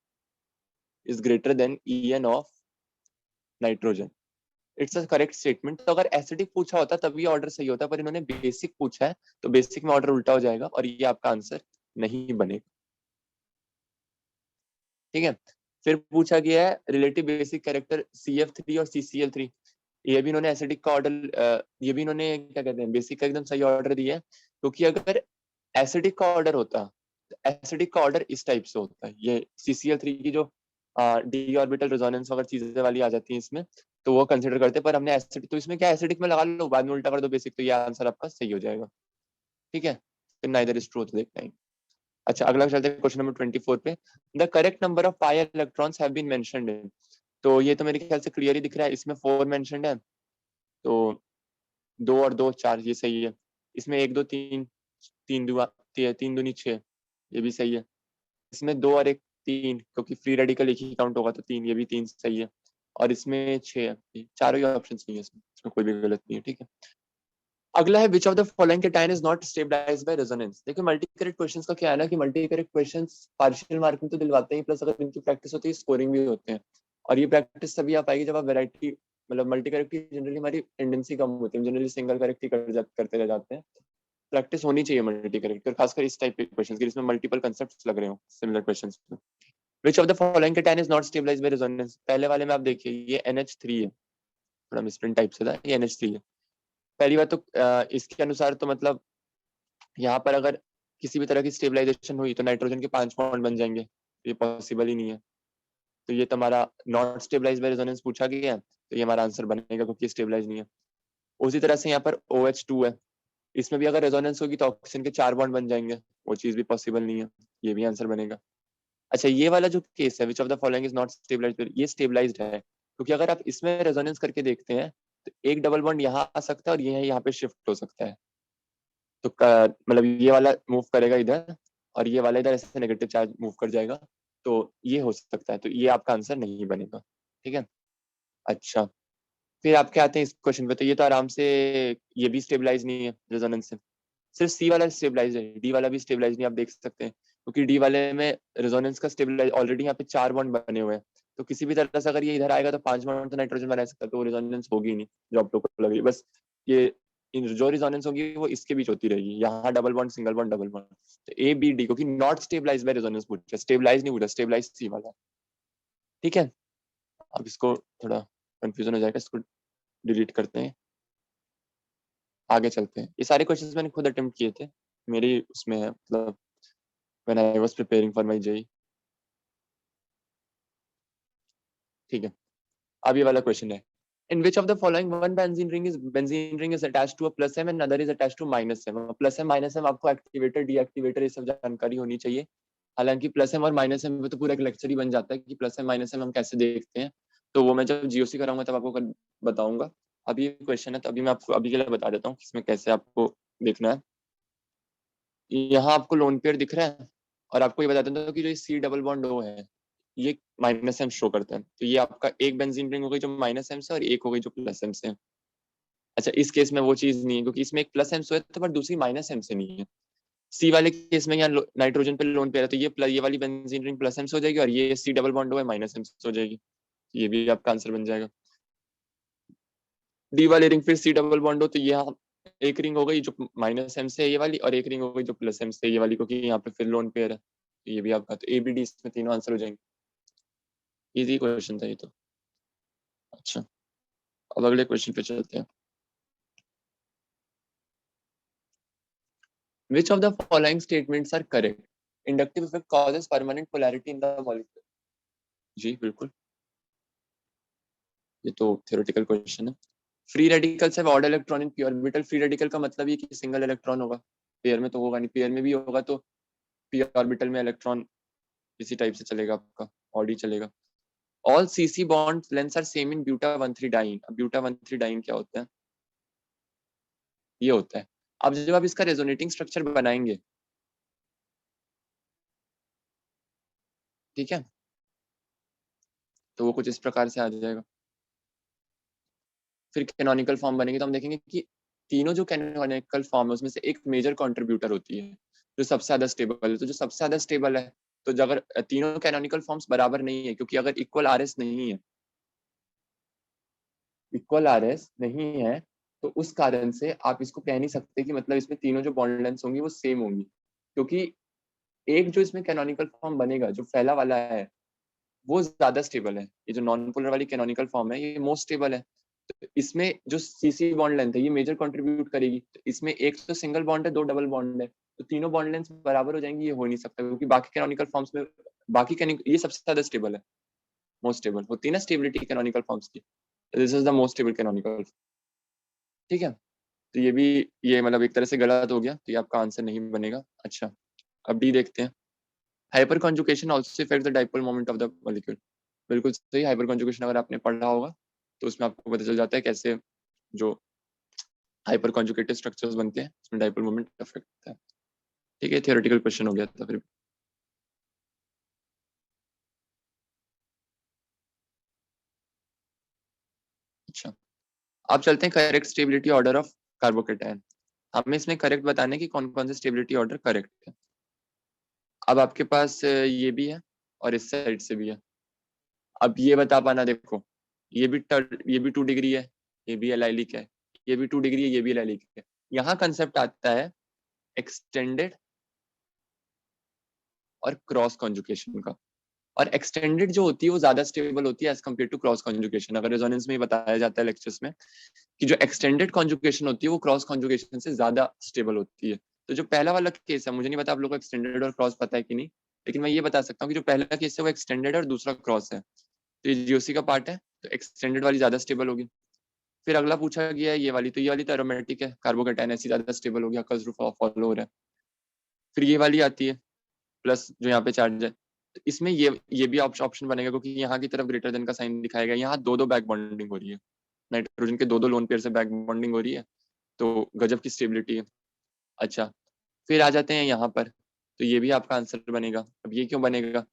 is greater than En of nitrogen. It's a correct statement. तो अगर एसिडिक पूछा होता तभी ऑर्डर सही होता, पर इन्होंने बेसिक पूछा है तो बेसिक में ऑर्डर उल्टा हो जाएगा और ये आपका आंसर नहीं बनेगा। ठीक है, फिर पूछा गया है रिलेटिव बेसिक कैरेक्टर CF3 और CCl3। ये भी इन्होंने एसिडिक का ऑर्डर, ये भी इन्होंने क्या कहते हैं बेसिक का एकदम सही ऑर्डर दिया है, क्योंकि अगर एसिडिक का ऑर्डर होता एसिडिक का ऑर्डर इस टाइप से होता है। ये CCl3 की जो डी ऑर्बिटल रेजोनेंस वगैरह चीजें वाली आ जाती है इसमें, तो वो कंसिडर करते हैं। पर हमने एसिडिक, तो इसमें क्या एसिडिक में लगा लो, बाद में उल्टा कर दो बेसिक, तो ये आंसर आपका सही हो जाएगा। ठीक है, फिर नाइदर इज ट्रू देखना है। अच्छा, अगला चलते हैं क्वेश्चन नंबर 24 पे। The correct number of pi electrons have been mentioned in. तो ये तो मेरे ख्याल से क्लियर ही दिख रहा है, इसमें 4 मेंशन्ड है, तो 2 और 2 4, ये सही है। इसमें 1 2 3, 3 दुआ 3 दूनी 6, ये भी सही है। इसमें 2 और 1 3, क्योंकि फ्री रेडिकल एक ही काउंट होगा तो 3, ये भी 3 सही है। और इसमें 6 है, चारों ही ऑप्शन सही है, इसमें कोई भी गलत नहीं है। ठीक है, अगला है which of the following cation is not stabilised by resonance. देखिए मल्टी करेक्ट क्वेश्चंस का क्या है ना कि multi correct questions partial marking तो दिलवाते हैं, प्लस अगर इनकी प्रैक्टिस होती है स्कोरिंग भी होते हैं। और ये प्रैक्टिस तभी आ पाएगी जब आप वैरायटी, मतलब मल्टी करेक्ट की जनरली हमारी टेंडेंसी कम होती है, जनरली सिंगल करेक्ट ही करते रह जाते हैं। प्रैक्टिस होनी चाहिए मल्टी करेक्ट, और खासकर इस टाइप के क्वेश्चंस की जिसमें मल्टीपल कांसेप्ट्स लग रहे हो सिमिलर क्वेश्चंस में। Which of the following cation is not stabilised by resonance. पहले वाले में आप देखिए ये NH3 है, थोड़ा मिसप्रिंट टाइप से था, ये NH3 है। पहली बात तो इसके अनुसार तो मतलब यहाँ पर अगर किसी भी तरह की स्टेबलाइजेशन हुई तो नाइट्रोजन के 5 बॉन्ड बन जाएंगे, ये पॉसिबल ही नहीं है। तो ये तो हमारा नॉट स्टेबलाइज बाय रेजोनेंस पूछा गया है, तो ये हमारा आंसर बनेगा क्योंकि स्टेबलाइज नहीं है। उसी तरह से यहाँ पर OH2 है, इसमें भी अगर रेजोनेंस होगी तो ऑक्सीजन के 4 बॉन्ड बन जाएंगे, वो चीज भी पॉसिबल नहीं है, ये भी आंसर बनेगा। अच्छा, ये वाला जो केस है which of the following is not stabilised, ये स्टेबलाइज्ड है, क्योंकि अगर आप इसमें रेजोनेंस करके देखते हैं तो एक डबल बॉन्ड यहाँ आ सकता है और ये यहाँ पे शिफ्ट हो सकता है। तो मतलब ये वाला मूव करेगा इधर और ये वाला इधर, ऐसे नेगेटिव चार्ज मूव कर जाएगा, तो ये हो सकता है, तो ये आपका आंसर नहीं बनेगा। ठीक है, अच्छा फिर आपके आते हैं इस क्वेश्चन पे, तो ये तो आराम से, ये भी स्टेबलाइज नहीं है रेजोनेंस से, सिर्फ सी वाला स्टेबलाइज है, डी वाला भी स्टेबलाइज नहीं, आप देख सकते हैं, क्योंकि डी वाले में रेजोनेंस का स्टेबलाइज ऑलरेडी यहाँ पे 4 बॉन्ड बने हुए हैं, तो किसी भी तरह से अगर ये इधर आएगा तो 5 बॉन्ड तो नाइट्रोजन बना सकता है, तो रेजोनेंस होगी नहीं जो आप लोग को लग रही है। बस ये जो रेजोनेंस होगी वो इसके बीच होती रहेगी, यहाँ double bond single bond double bond. तो A B D, क्योंकि नॉट स्टेबलाइज बाय रेजोनेंस पूछा, स्टेबलाइज नहीं पूछा, स्टेबलाइज सी वाला। ठीक है, अब इसको थोड़ा कंफ्यूजन हो जाएगा, इसको डिलीट करते हैं, आगे चलते हैं। ये सारे क्वेश्चंस मैंने खुद अटेम्प्ट किए थे, मेरी उसमें है, मतलब when I was preparing for my JEE। ठीक है, अब ये वाला क्वेश्चन है, in which of the following one benzene ring is attached to a plus M and another is attached to minus M। Plus M minus M आपको activator deactivator ये सब जानकारी होनी चाहिए, हालांकि प्लस एम और माइनस एम में तो पूरा एक लेक्चर ही बन जाता है कि प्लस एम माइनस एम हम कैसे देखते हैं, तो वो मैं जब GOC कराऊंगा तब आपको बताऊंगा। अभी क्वेश्चन है तो अभी मैं आपको अभी के लिए बता देता हूँ इसमें कैसे आपको देखना है। यहाँ आपको लोन पेयर दिख रहा है, और आपको ये बता देता हूँ कि जो C डबल बॉन्ड O है ये माइनस एम शो करता है, तो ये आपका एक बेंजीन रिंग हो गई जो माइनस एम से और एक हो गई जो प्लस एम से। अच्छा, इस केस में वो चीज नहीं है क्योंकि इसमें एक प्लस एम से है तो पर दूसरी माइनस एम से नहीं है। सी वाले केस में यहाँ नाइट्रोजन पे लोन पेयर है, तो ये वाली बेंजीन रिंग प्लस एम से हो जाएगी और ये C डबल बॉन्ड O है माइनस एम से हो जाएगी, ये भी आपका आंसर बन जाएगा। डी वाली रिंग फिर C डबल बॉन्ड हो, तो यहाँ एक रिंग हो गई जो माइनस एम से है ये वाली, और एक रिंग हो गई जो प्लस एम से ये वाली, क्योंकि यहाँ पे फिर लोन पेयर है, तो ये भी आपका, तो ABD इसमें तीनों आंसर हो जाएंगे। इजी क्वेश्चन था ये तो। अच्छा, अब अगले क्वेश्चन पे चलते हैं। Which of the following statements are correct? Inductive effect causes permanent polarity in the molecule। जी बिल्कुल, ये तो theoretical क्वेश्चन है। फ्री रेडिकल से odd electron in P orbital, free radical का मतलब ये कि सिंगल इलेक्ट्रॉन होगा, पेयर में तो होगा नहीं, पेयर में भी होगा तो पी ऑर्बिटल में इलेक्ट्रॉन इसी टाइप से चलेगा, आपका ऑड ही चलेगा। All CC bond lengths are same in buta 1,3 diene. अब ब्यूटा 1,3 डाइन क्या होता है, ये होता है, अब जब आप इसका रेजोनेटिंग स्ट्रक्चर बनाएंगे, ठीक है, तो वो कुछ इस प्रकार से आ जाएगा। फिर कैनोनिकल फॉर्म बनेगी तो हम देखेंगे कि तीनों जो कैनोनिकल फॉर्म है उसमें से एक मेजर कंट्रीब्यूटर होती है जो सबसे ज्यादा स्टेबल है, तो जो सबसे ज्यादा स्टेबल है, तो अगर तीनों कैनोनिकल फॉर्म्स बराबर नहीं है, क्योंकि अगर इक्वल RS नहीं है, इक्वल RS नहीं है, तो उस कारण से आप इसको कह नहीं सकते कि मतलब इसमें तीनों जो बॉन्ड लेंथ्स होंगी वो सेम होंगी, क्योंकि एक जो इसमें कैनोनिकल फॉर्म बनेगा जो पहला वाला है वो ज्यादा स्टेबल है, ये जो नॉन पोलर वाली कैनोनिकल फॉर्म है ये मोस्ट स्टेबल है, तो इसमें जो CC बॉन्ड लेंथ है ये मेजर कंट्रीब्यूट करेगी, तो इसमें एक तो सिंगल बॉन्ड है, दो डबल बॉन्ड है, तो तीनों बॉन्ड लेंथ बराबर हो जाएंगी, ये हो नहीं सकता, क्योंकि बाकी कैनोनिकल फॉर्म्स में ये सबसे ज्यादा स्टेबल है, मोस्ट स्टेबल होती है ना स्टेबिलिटी कैनोनिकल फॉर्म्स की, this is the most stable canonical. ठीक है, तो ये मतलब एक तरह से गलत हो गया, तो ये आपका आंसर नहीं बनेगा। अच्छा, अब डी देखते हैं। Hyper conjugation also effect the dipole moment of the molecule. बिल्कुल सही, हाइपर कॉन्जुगेशन अगर आपने पढ़ा होगा तो उसमें आपको पता चल जाता है कैसे जो हाइपर कॉन्जुगेटेड स्ट्रक्चर्स बनते हैं उसमें डाइपोल मोमेंट अफेक्ट होता है। ठीक है, थियोरेटिकल क्वेश्चन हो गया था फिर। अच्छा, आप चलते हैं correct stability order of carbocation. हमें इसमें करेक्ट बताने की कौन कौन से स्टेबिलिटी ऑर्डर करेक्ट है। अब आपके पास ये भी है और इस साइड से भी है। अब ये बता पाना, देखो ये भी 2 डिग्री है, ये भी एलाइलिक है, ये भी 2 डिग्री है, ये भी एलाइलिक है। यहाँ कंसेप्ट आता है एक्सटेंडेड और क्रॉस कॉन्जुगेशन का। और एक्सटेंडेड जो होती है वो ज्यादा स्टेबल होती है as compared to cross conjugation. अगर रेजोनेंस में बताया जाता है लेक्चर्स में कि जो एक्सटेंडेड कॉन्जुगेशन होती है वो क्रॉस कॉन्जुगेशन से ज्यादा स्टेबल होती है। तो जो पहला वाला केस है, मुझे नहीं पता आप लोगों को एक्सटेंडेड और क्रॉस पता है कि नहीं, लेकिन मैं ये बता सकता हूँ कि जो पहला केस है वो एक्सटेंडेड है और दूसरा क्रॉस है, तो ये जीओसी का पार्ट है, तो एक्सटेंडेड वाली ज्यादा स्टेबल होगी। फिर अगला पूछा गया है ये वाली, तो ये वाली तो एरोमेटिक है, कार्बोकेटायन ऐसी ज्यादा स्टेबल होगी, अकल्स रूल फॉलो हो रहा है। फिर ये वाली आती है प्लस जो यहाँ पे चार्ज है, तो इसमें ये भी ऑप्शन बनेगा, क्योंकि यहाँ की तरफ ग्रेटर देन का साइन दिखाया गया, यहाँ दो दो बैक बॉन्डिंग हो रही है, नाइट्रोजन के दो दो लोन पेयर से बैक बॉन्डिंग हो रही है, तो गजब की स्टेबिलिटी है। अच्छा, फिर आ जाते हैं यहाँ पर, तो ये भी आपका आंसर बनेगा। अब ये क्यों बनेगा,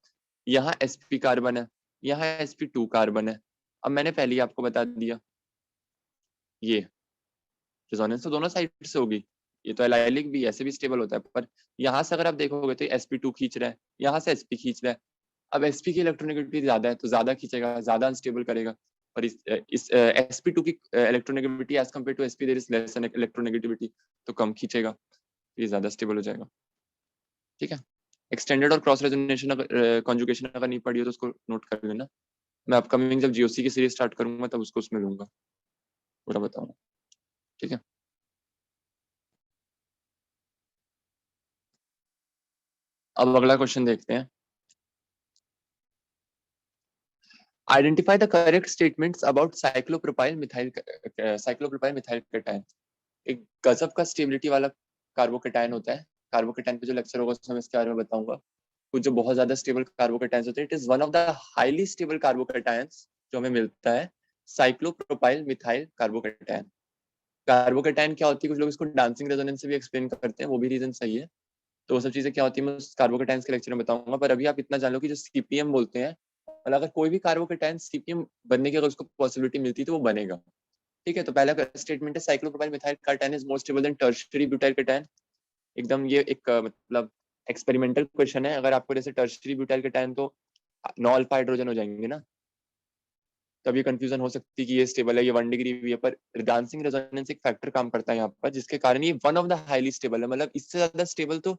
यहाँ sp कार्बन है, यहाँ sp2 कार्बन है। अब मैंने पहले ही आपको बता दिया, ये रेजोनेंस तो दोनों साइड से होगी, ये तो एलाइलिक भी ऐसे भी स्टेबल होता है, पर यहाँ से अगर आप देखोगे तो sp2 खींच रहा है, यहाँ से sp खींच रहा है। अब sp की इलेक्ट्रोनेगेटिविटी ज्यादा है तो ज्यादा खींचेगा, ज्यादा अनस्टेबल करेगा। पर इस sp2 की electronegativity as compared to sp there is less electronegativity, तो कम खींचेगा, ये ज्यादा स्टेबल हो जाएगा। ठीक है, एक्सटेंडेड और क्रॉस रेजोनेशन कॉन्जुगेशन अगर नहीं पढ़ी हो तो उसको नोट कर लेना, मैं अपकमिंग जब जीओसी की सीरीज स्टार्ट करूंगा तब उसको उसमें लूंगा, पूरा बताऊंगा। ठीक है, अब अगला क्वेश्चन देखते हैं। Identify the correct statements about cyclopropyl methyl cation. एक गजब का स्टेबिलिटी वाला कार्बोकेटायन होता है, कार्बोकेटायन पे जो लेक्चर होगा उसमें इसके बारे में बताऊंगा। कुछ जो बहुत ज्यादा स्टेबल कार्बोकेटायंस होते हैं, it is one of the highly stable carbocations जो हमें मिलता है, साइक्लोप्रोपाइल मिथाइल कार्बोकेटायन। कार्बोकेटायन क्या होती है, कुछ लोग इसको डांसिंग रेजोनेंस से भी एक्सप्लेन करते हैं, वो भी रीजन सही है। तो वो सब चीजें क्या होती है मैं कार्बोकेटायंस के लेक्चर में बताऊंगा, पर अभी आप इतना जान लो कि जो सीपीएम बोलते हैं, मतलब अगर कोई भी कार्बोकेटायन सीपीएम बनने की अगर उसको पॉसिबिलिटी मिलती है तो वो बनेगा। ठीक है, तो पहला स्टेटमेंट है cyclopropyl methyl carbocation is more stable then tertiary butyl cation. एकदम ये एक मतलब एक्सपेरिमेंटल क्वेश्चन है। अगर आपको जैसे टर्शियरी ब्यूटाइल कैटायन तो 9 अल्फा हाइड्रोजन हो जाएंगे ना, तब ये कंफ्यूजन हो सकती है कि ये स्टेबल है, ये 1 डिग्री भी है, पर डांसिंग रेजोनेंस एक फैक्टर काम करता है यहाँ पर, जिसके कारण ये one of the highly stable है। मतलब इससे ज्यादा स्टेबल तो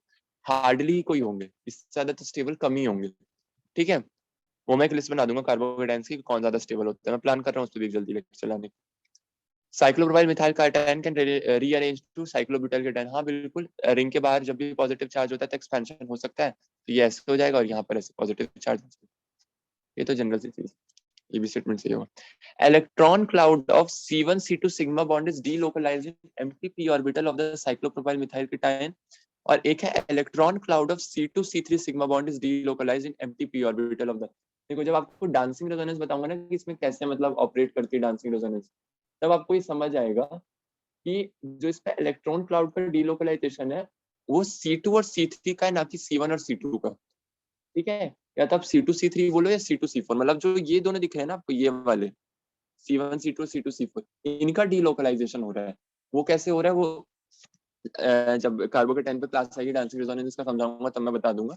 हार्डली कोई होंगे, इससे ज्यादा तो स्टेबल कम ही होंगे। ठीक है, वो मैं एक लिस्ट बना दूंगा कार्बोहाइड्रेट्स की कौन ज्यादा स्टेबल होता है, मैं प्लान कर रहा हूँ उस पर भी जल्दी लेक्चर चलाने की। Cyclopropyl methyl carbocation can rearrange to cyclobutyl cation. हाँ बिल्कुल, रिंग के बाहर जब भी पॉजिटिव चार्ज होता है तो एक्सपेंशन हो सकता है, तो ये ऐसे हो जाएगा और यहाँ पर ऐसे पॉजिटिव चार्ज, ये तो जनरल सी चीज, ये भी स्टेटमेंट सही होगा। Electron cloud of C1 C2 sigma bond is delocalised in empty p orbital of the cyclopropyl methyl cation. और एक है electron cloud of C2 C3 sigma bond is delocalised in empty p orbital of the. देखो जब आपको dancing resonance बताऊंगा ना कि इसमें कैसे मतलब ऑपरेट करती है डांसिंग रेजोनेंस, तब आपको ये समझ आएगा कि जो इसका इलेक्ट्रॉन क्लाउड का डीलोकलाइजेशन है वो C2 और C3 का है, ना कि C1 और C2 का। ठीक है, या तो आप C2 C3 बोलो या C2 C4, मतलब जो ये दोनों दिख रहे हैं ना आपको, ये वाले C1 C2 C2 C4, इनका डीलोकलाइजेशन हो रहा है। वो कैसे हो रहा है, वो जब कार्बो के 10 पे क्लास आएगी डांसिंग रेजोनेंस का समझाऊंगा तब मैं बता दूंगा।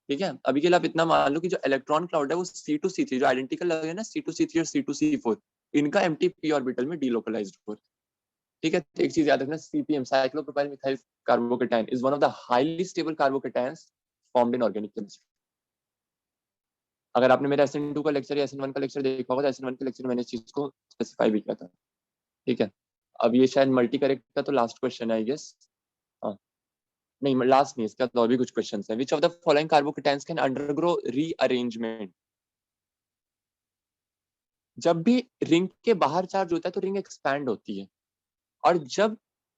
ठीक है, अभी के लिए आप इतना मान लो कि जो इलेक्ट्रॉन क्लाउड है वो C2 C3 जो आइडेंटिकल लगे ना C2 C3 और C2 C4, इनका एम्प्टी p ऑर्बिटल में डीलोकलाइज्ड हो। ठीक है, तो एक चीज याद रखना, CPM cyclopropyl methyl carbocation is one of the highly stable carbocations formed in organic chemistry. अगर आपने मेरा SN2 का लेक्चर या SN1 का लेक्चर देखा होगा तो SN1 के लेक्चर में मैंने इस चीज को स्पेसिफाई भी किया था। ठीक है, अब ये शायद मल्टी करेक्ट का तो लास्ट क्वेश्चन है आई गेस। हाँ, नहीं लास्ट नहीं, इसके बाद और भी कुछ क्वेश्चंस हैं। Which of the following carbocations can undergo rearrangement? जब भी रिंग के बाहर चार्ज होता है तो रिंग एक्सपैंड होती है, और जब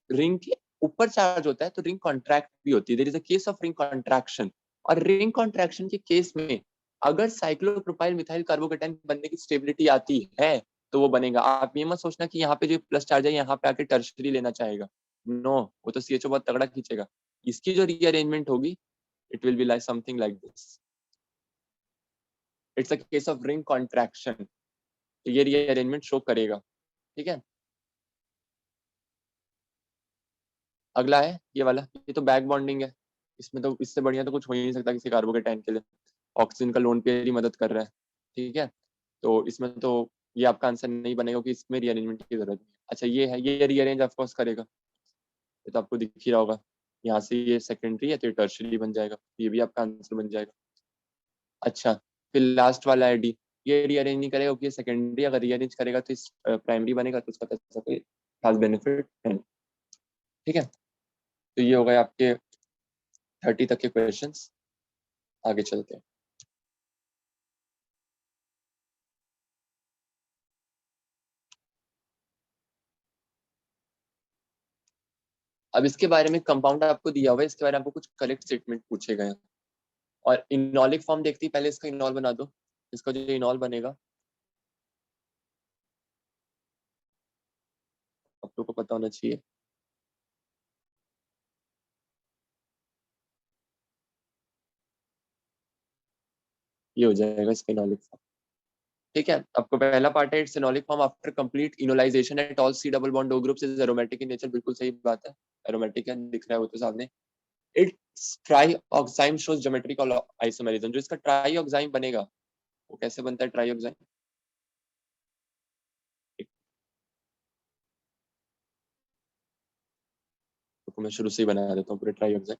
रिंग के ऊपर चार्ज होता है तो रिंग कॉन्ट्रैक्ट भी होती है। There is a case of ring contraction. और रिंग कॉन्ट्रैक्शन के केस में अगर साइक्लोप्रोपाइल मिथाइल कार्बोकेटायन बनने की स्टेबिलिटी आती है तो वो बनेगा। आप ये मत सोचना कि यहाँ पे जो प्लस चार्ज है यहाँ पे आके टर्शरी लेना चाहेगा, नो, वो तो सीएचओ बहुत तगड़ा खींचेगा। इसकी जो रीअरेंजमेंट होगी it will be like something like this. It's a case of ring contraction, तो ये रीअरेंजमेंट शो करेगा। ठीक है, अगला है ये वाला, ये तो बैक बॉन्डिंग है। इसमें तो इससे बढ़िया तो कुछ हो ही नहीं सकता किसी कार्बोकेटाइन के लिए। ऑक्सीजन का लोन पेयर ही मदद कर रहा है। ठीक है, तो इसमें तो ये आपका आंसर नहीं बनेगा क्योंकि इसमें रीअरेंजमेंट की जरूरत नहीं है। अच्छा ये है, ये रीअरेंज ऑफकोर्स करेगा, ये तो आपको दिख ही रहा होगा। यहाँ से ये सेकेंडरी है तो ये टर्शरी बन जाएगा, ये भी आपका आंसर बन जाएगा। अच्छा, फिर लास्ट वाला है डी, ये रीअरेंज नहीं करेगा क्योंकि ये सेकेंडरी, अगर रीअरेंज करेगा तो इस प्राइमरी बनेगा, तो उसका तो ऐसा कोई खास बेनिफिट है। ठीक है, तो ये हो गए आपके 30 तक के क्वेश्चंस। आगे चलते हैं। अब इसके बारे में कंपाउंड आपको दिया हुआ है, इसके बारे में आपको कुछ करेक्ट स्टेटमेंट पूछे गए हैं। और इनॉलिक फॉर्म देखती, पहले इसका इनॉल बना दो। इसका जो इनॉल बनेगा आप लोग को पता होना चाहिए। ये हो जाएगा इसका इनॉलिक फॉर्म। ठीक है, आपको पहला पार्ट है it's enolic form after complete enolisation at all C double bond O groups is aromatic in nature. बिल्कुल सही बात है, एरोमेटिक है, दिख रहा है वो तो सामने। It's trioxime shows geometrical isomerism. जो इसका ट्राईऑक्साइम बनेगा वो कैसे बनता है ट्राईऑक्साइम? तो मैं शुरू से ही बना देता हूँ पूरे ट्राईऑक्साइम।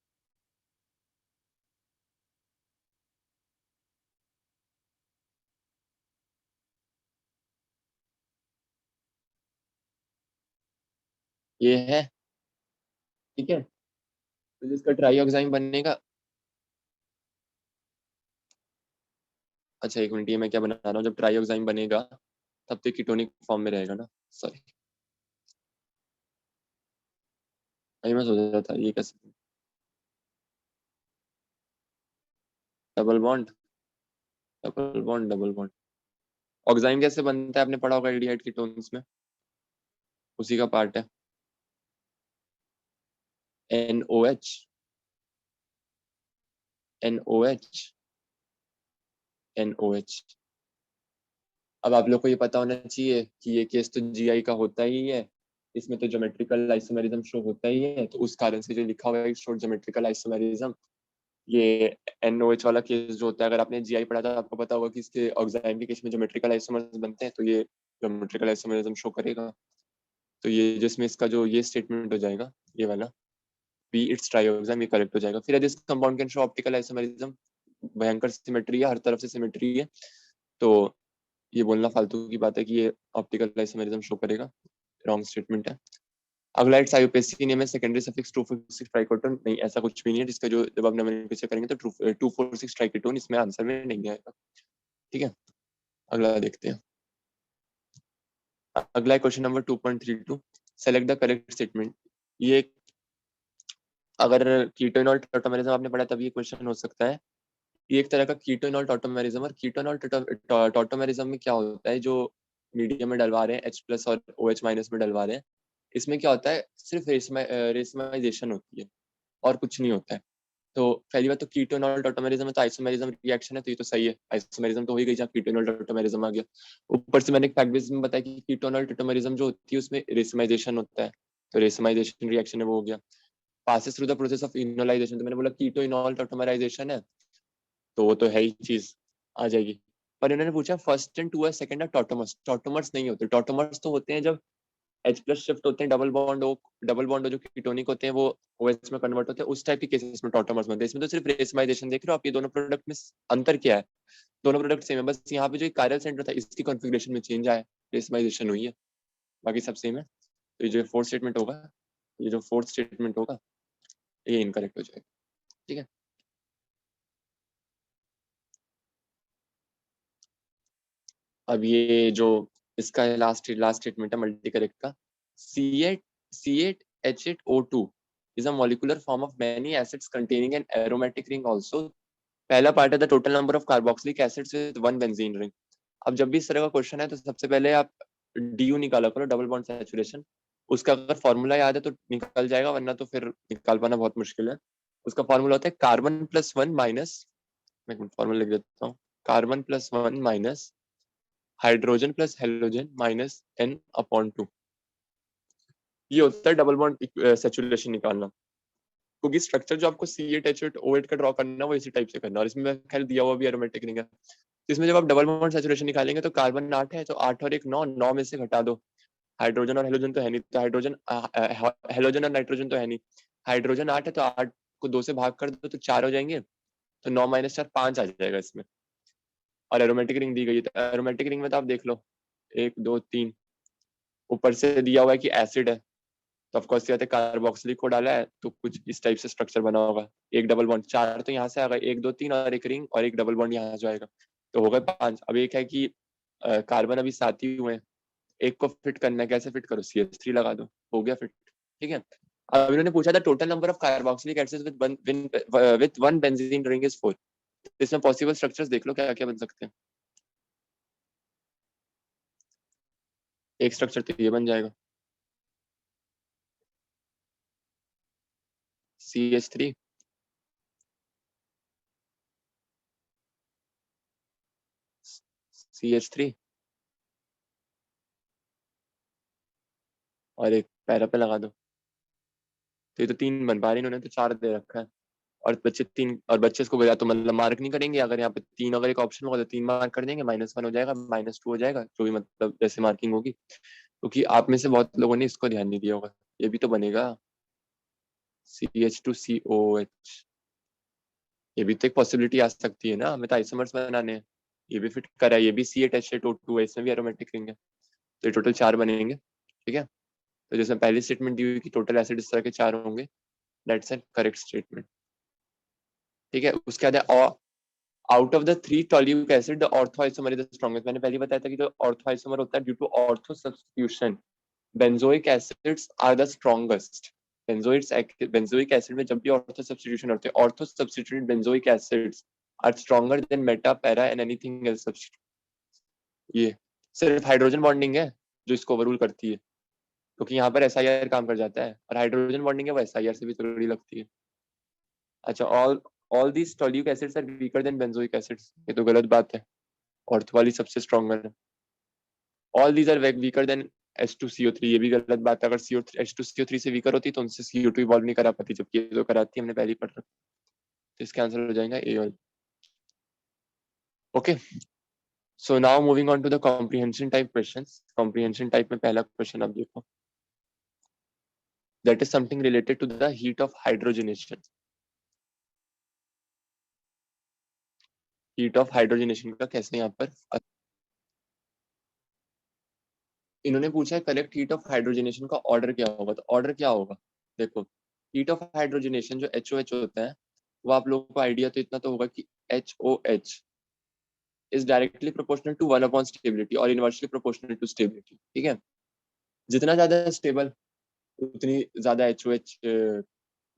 ये है, ठीक है, तो जिसका ट्राईऑक्साइम बनेगा। अच्छा एक मिनट, ये मैं क्या बना रहा हूँ, जब ट्राईऑक्साइम बनेगा तब तो कीटोनिक फॉर्म में रहेगा ना, सॉरी। अभी मैं सोच रहा था ये कैसे, double bond, double bond, double bond. Oxime कैसे बनता है आपने पढ़ा होगा एल्डिहाइड कीटोन्स में, उसी का पार्ट है। NOH, NOH, NOH। अब आप लोग को ये पता होना चाहिए कि ये केस तो GI का होता ही है, इसमें तो ज्योमेट्रिकल आइसोमेरिज्म शो होता ही है, तो उस कारण से जो लिखा हुआ है शो ज्योमेट्रिकल आइसोमेरिज्म। ये NOH वाला केस जो होता है, अगर आपने GI पढ़ा था आपको पता होगा कि इसके ऑक्साइम के केस में ज्योमेट्रिकल आइसोमर्स बनते हैं, तो ये ज्योमेट्रिकल आइसोमेरिज्म शो करेगा। तो ये जिसमें इसका जो ये स्टेटमेंट हो जाएगा, ये वाला बी इट्स ट्राईऑक्साइम, ये करेक्ट हो जाएगा। फिर this compound can show optical isomerism, भयंकर सिमेट्री है, हर तरफ से सिमेट्री है, तो ये बोलना फालतू की बात है कि ये ऑप्टिकल आइसोमेरिज्म शो करेगा, रॉन्ग स्टेटमेंट है। अगला इट्स आईयूपीएसी नेम है सेकेंडरी सफिक्स 246 ट्राइकोटोन, नहीं ऐसा कुछ भी नहीं है, जिसका जो जब आप नोमेनक्लेचर करेंगे तो 246 ट्राइकोटोन इसमें आंसर में नहीं आएगा। ठीक है, अगला देखते हैं। अगला है question number 2.32, select the correct statement. ये अगर कीटोइनॉल टॉटोमेरिज्म आपने पढ़ा तब ये क्वेश्चन हो सकता है। ये एक तरह का कीटोइनॉल टॉटोमेरिज्म, और कीटोइनॉल टॉटोमेरिज्म में क्या होता है, जो मीडियम में डलवा रहे हैं H+ और OH- में डलवा रहे हैं, इसमें क्या होता है, सिर्फ रेसमाइजेशन होती है और कुछ नहीं होता है। तो पहली बात तो कीटोइनॉल टॉटोमेरिज्म है तो आइसोमेरिज्म रिएक्शन है, तो ये तो सही है, आइसोमेरिज्म तो हो ही गई जहाँ कीटोइनॉल टॉटोमेरिज्म आ गया। ऊपर से मैंने एक फैक्ट बेस में बताया कि कीटोइनॉल टॉटोमेरिज्म जो होती है उसमें रेसमाइजेशन होता है, तो रेसमाइजेशन रिएक्शन है वो हो गया। Passes through the process of enolisation, तो मैंने बोला कीटोइनॉल टॉटोमराइजेशन है, तो वो तो है ही चीज, आ जाएगी। पर इन्होंने पूछा फर्स्ट एंड टू है, सेकंड है टॉटोमर्स। टॉटोमर्स नहीं होते, टॉटोमर्स तो होते हैं जब H+ शिफ्ट होते हैं, डबल बॉन्ड जो कीटोनिक होते हैं वो OH में कन्वर्ट होते हैं, उस टाइप के केसेस में टॉटोमर्स बनते हैं। इसमें तो सिर्फ रेसमाइजेशन देख रहे हो आप, ये दोनों प्रोडक्ट में अंतर क्या है, दोनों प्रोडक्ट सेम है, बस यहाँ पे जो कायरल सेंटर था इसकी कॉन्फ़िगरेशन में चेंज आया, रेसमाइजेशन हुई है, बाकी सब सेम है। तो ये जो फोर्थ स्टेटमेंट होगा, ये जो फोर्थ स्टेटमेंट होगा ये इनकरेक्ट हो जाएगा। ठीक है, अब ये जो इसका लास्ट स्टेटमेंट है मल्टी करेक्ट का, C8H8O2 is a molecular form of many acids containing an aromatic ring also. पहला पार्ट है the total number of carboxylic acids with one benzene ring. अब जब भी इस तरह का क्वेश्चन है तो सबसे पहले आप DU निकाला करो, डबल बॉन्ड सैचुरेशन। उसका अगर फॉर्मूला याद है तो निकल जाएगा, वरना तो फिर निकाल पाना बहुत मुश्किल है। उसका फॉर्मूला होता है कार्बन+1 माइनस, मैं फॉर्मूला लिख देता हूँ, कार्बन+1 minus hydrogen plus halogen minus N/2। ये होता है डबल बॉन्ड सैचुरेशन निकालना, क्योंकि स्ट्रक्चर जो आपको C8H8O8 का ड्रॉ करना है वो इसी टाइप से करना है, और इसमें खैर दिया हुआ भी एरोमेटिक रिंग है। तो इसमें जब आप डबल बॉन्ड सैचुरेशन निकालेंगे तो कार्बन 8 है, तो 8 और 1 9, 9 में से घटा दो। हाइड्रोजन और हेलोजन तो है नहीं, तो हाइड्रोजन हेलोजन और नाइट्रोजन तो है नहीं। हाइड्रोजन 8 है तो 8 को 2 से भाग कर दो तो 4 हो जाएंगे, तो 9 - 4 5 आ जाएगा इसमें। और एरोमेटिक रिंग दी गई है, तो एरोमेटिक रिंग में तो आप देख लो 1 2 3, ऊपर से दिया हुआ है कि एसिड है, तो ऑफ कोर्स कार्बोक्सिलिक को डाला है तो कुछ इस टाइप से स्ट्रक्चर बना होगा। एक डबल बॉन्ड, 4 तो यहाँ से आ गए, 1 2 3 और एक रिंग और एक डबल बॉन्ड यहाँ जाएगा, तो हो गए 5। अब एक है कि कार्बन अभी 7 ही हुए हैं, एक को फिट करना है, कैसे फिट करो, CH3 लगा दो, हो गया फिट। ठीक है, अब इन्होंने पूछा था total number of carboxylic acids with one benzene ring is 4। इसमें पॉसिबल स्ट्रक्चर्स देख लो क्या क्या बन सकते हैं। एक स्ट्रक्चर तो ये बन जाएगा CH3, CH3 और एक पैरा पे लगा दो, तो ये तो 3 बन पा रहे, इन्होंने तो 4 दे रखा है। और बच्चे 3, और बच्चे इसको या तो मतलब मार्क नहीं करेंगे, अगर यहाँ पे 3 अगर एक ऑप्शन होगा तो 3 मार्क कर देंगे, -1 हो जाएगा, -2 हो जाएगा, जो भी मतलब जैसे मार्किंग होगी। क्योंकि आप में से बहुत लोगों ने इसको ध्यान नहीं दिया होगा, ये भी तो बनेगा CH2COH, ये भी तो एक पॉसिबिलिटी आ सकती है ना, हमें तो आइसोमर्स बनाने हैं। ये भी फिट करा है, ये भी C8H8O2 है, इसमें भी एरोमेटिक रिंग है, तो ये टोटल 4 बनेंगे। ठीक है, तो जैसे पहली स्टेटमेंट दी हुई कि टोटल एसिड इस तरह के 4 होंगे, दैट्स एन करेक्ट स्टेटमेंट। ठीक है, उसके बाद out of the 3 toluic acid the ortho isomer is the strongest. मैंने पहले बताया था कि जो ऑर्थो आइसोमर होता है due to ortho substitution, benzoic acids are the strongest. Benzoic acid में जब भी ऑर्थो सब्स्टिट्यूशन होते हैं, ortho substituted benzoic acids are stronger than meta, para and anything else substitute. ये सिर्फ हाइड्रोजन बॉन्डिंग है जो इसको ओवररूल करती है, क्योंकि यहाँ पर SIR काम कर जाता है, और हाइड्रोजन बॉन्डिंग है वो SIR से भी तगड़ी लगती है। अच्छा, all these toluic acids are weaker than benzoic acids, ये तो गलत बात है, ऑर्थो वाली सबसे स्ट्रॉन्गर है। All these are weaker than H2CO3, ये भी गलत बात है, अगर H2CO3 से वीकर होती तो उनसे CO2 इवॉल्व नहीं करा पाती, जबकि ये तो कराती, हमने पहले ही पढ़ रखा। तो इसका आंसर हो जाएगा A और okay. So now moving on to the comprehension type questions. Comprehension type में पहला क्वेश्चन आप देखो, that is something related to the heat of hydrogenation. Heat of hydrogenation का कैसे यहाँ पर इन्होंने पूछा है करेक्ट हीट ऑफ हाइड्रोजनेशन का ऑर्डर क्या होगा, तो ऑर्डर क्या होगा देखो, हीट ऑफ हाइड्रोजनेशन जो HOH होता है, वो आप लोगों को आइडिया तो इतना तो होगा कि HOH is directly proportional to 1/स्टेबिलिटी और इनवर्सली प्रोपोर्शनल टू स्टेबिलिटी। ठीक है, जितना ज्यादा स्टेबल उतनी ज्यादा HOH,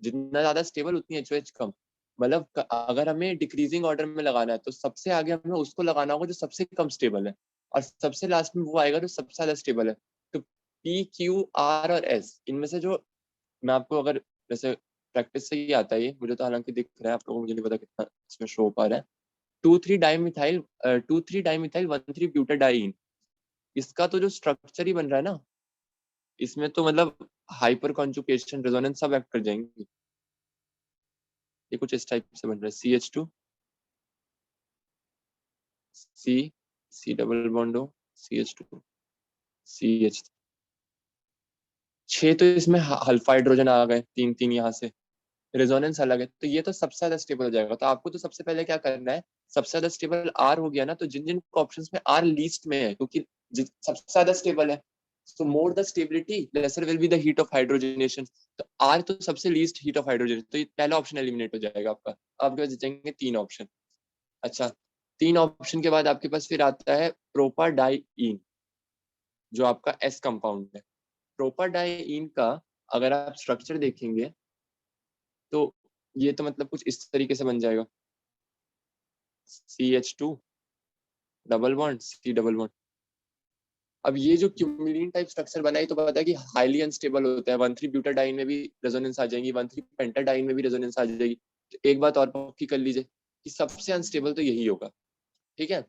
जितना ज्यादा स्टेबल उतनी HOH कम। मतलब अगर हमें डिक्रीजिंग ऑर्डर में लगाना है तो सबसे आगे हमें उसको लगाना होगा जो सबसे कम स्टेबल है, और सबसे लास्ट में वो आएगा जो सबसे ज्यादा स्टेबल है। तो P, Q, R और S इनमें से जो, मैं आपको अगर जैसे प्रैक्टिस से ही आता है, ये मुझे तो हालांकि दिख रहा है, आप लोगों को मुझे नहीं पता कितना इसमें शो पा रहा है। 2,3-डाइमिथाइल 1,3 ब्यूटाडाइन, इसका तो जो स्ट्रक्चर ही बन रहा है ना, इसमें तो मतलब हाइपर कॉन्जुगेशन रेजोनेंस सब एक्ट कर जाएंगे। ये कुछ इस टाइप से बन रहा है, CH2 C double bond O CH2 CH, 6 तो इसमें हल्फा हाइड्रोजन आ गए, 3 यहाँ से, रेजोनेंस अलग है, तो ये तो सबसे ज्यादा स्टेबल हो जाएगा। तो आपको तो सबसे पहले क्या करना है, सबसे ज्यादा स्टेबल R हो गया ना, तो जिन जिन ऑप्शंस में R लीस्ट में है, क्योंकि सबसे ज्यादा स्टेबल है, So more the stability, lesser will be the heat of hydrogenation. तो R तो सबसे least heat of hydrogen, तो ये पहला ऑप्शन एलिमिनेट हो जाएगा आपका। आपके पास बचेंगे 3 ऑप्शन। अच्छा, 3 ऑप्शन के बाद आपके पास फिर आता है प्रोपाडाइईन, जो आपका S कंपाउंड है। प्रोपाडाइईन का अगर आप स्ट्रक्चर देखेंगे तो ये तो मतलब कुछ इस तरीके से बन जाएगा, CH2 double bond C double bond. अब ये जो क्यूमिलीन टाइप स्ट्रक्चर बना है तो पता है कि हाईली अनस्टेबल होता है। 1,3 ब्यूटाडाइन में भी रेजोनेंस आ जाएगी, 1,3 पेंटाडाइन में भी रेजोनेंस आ जाएगी। तो एक बात और पक्की कर लीजिए कि सबसे अनस्टेबल तो यही होगा। ठीक है,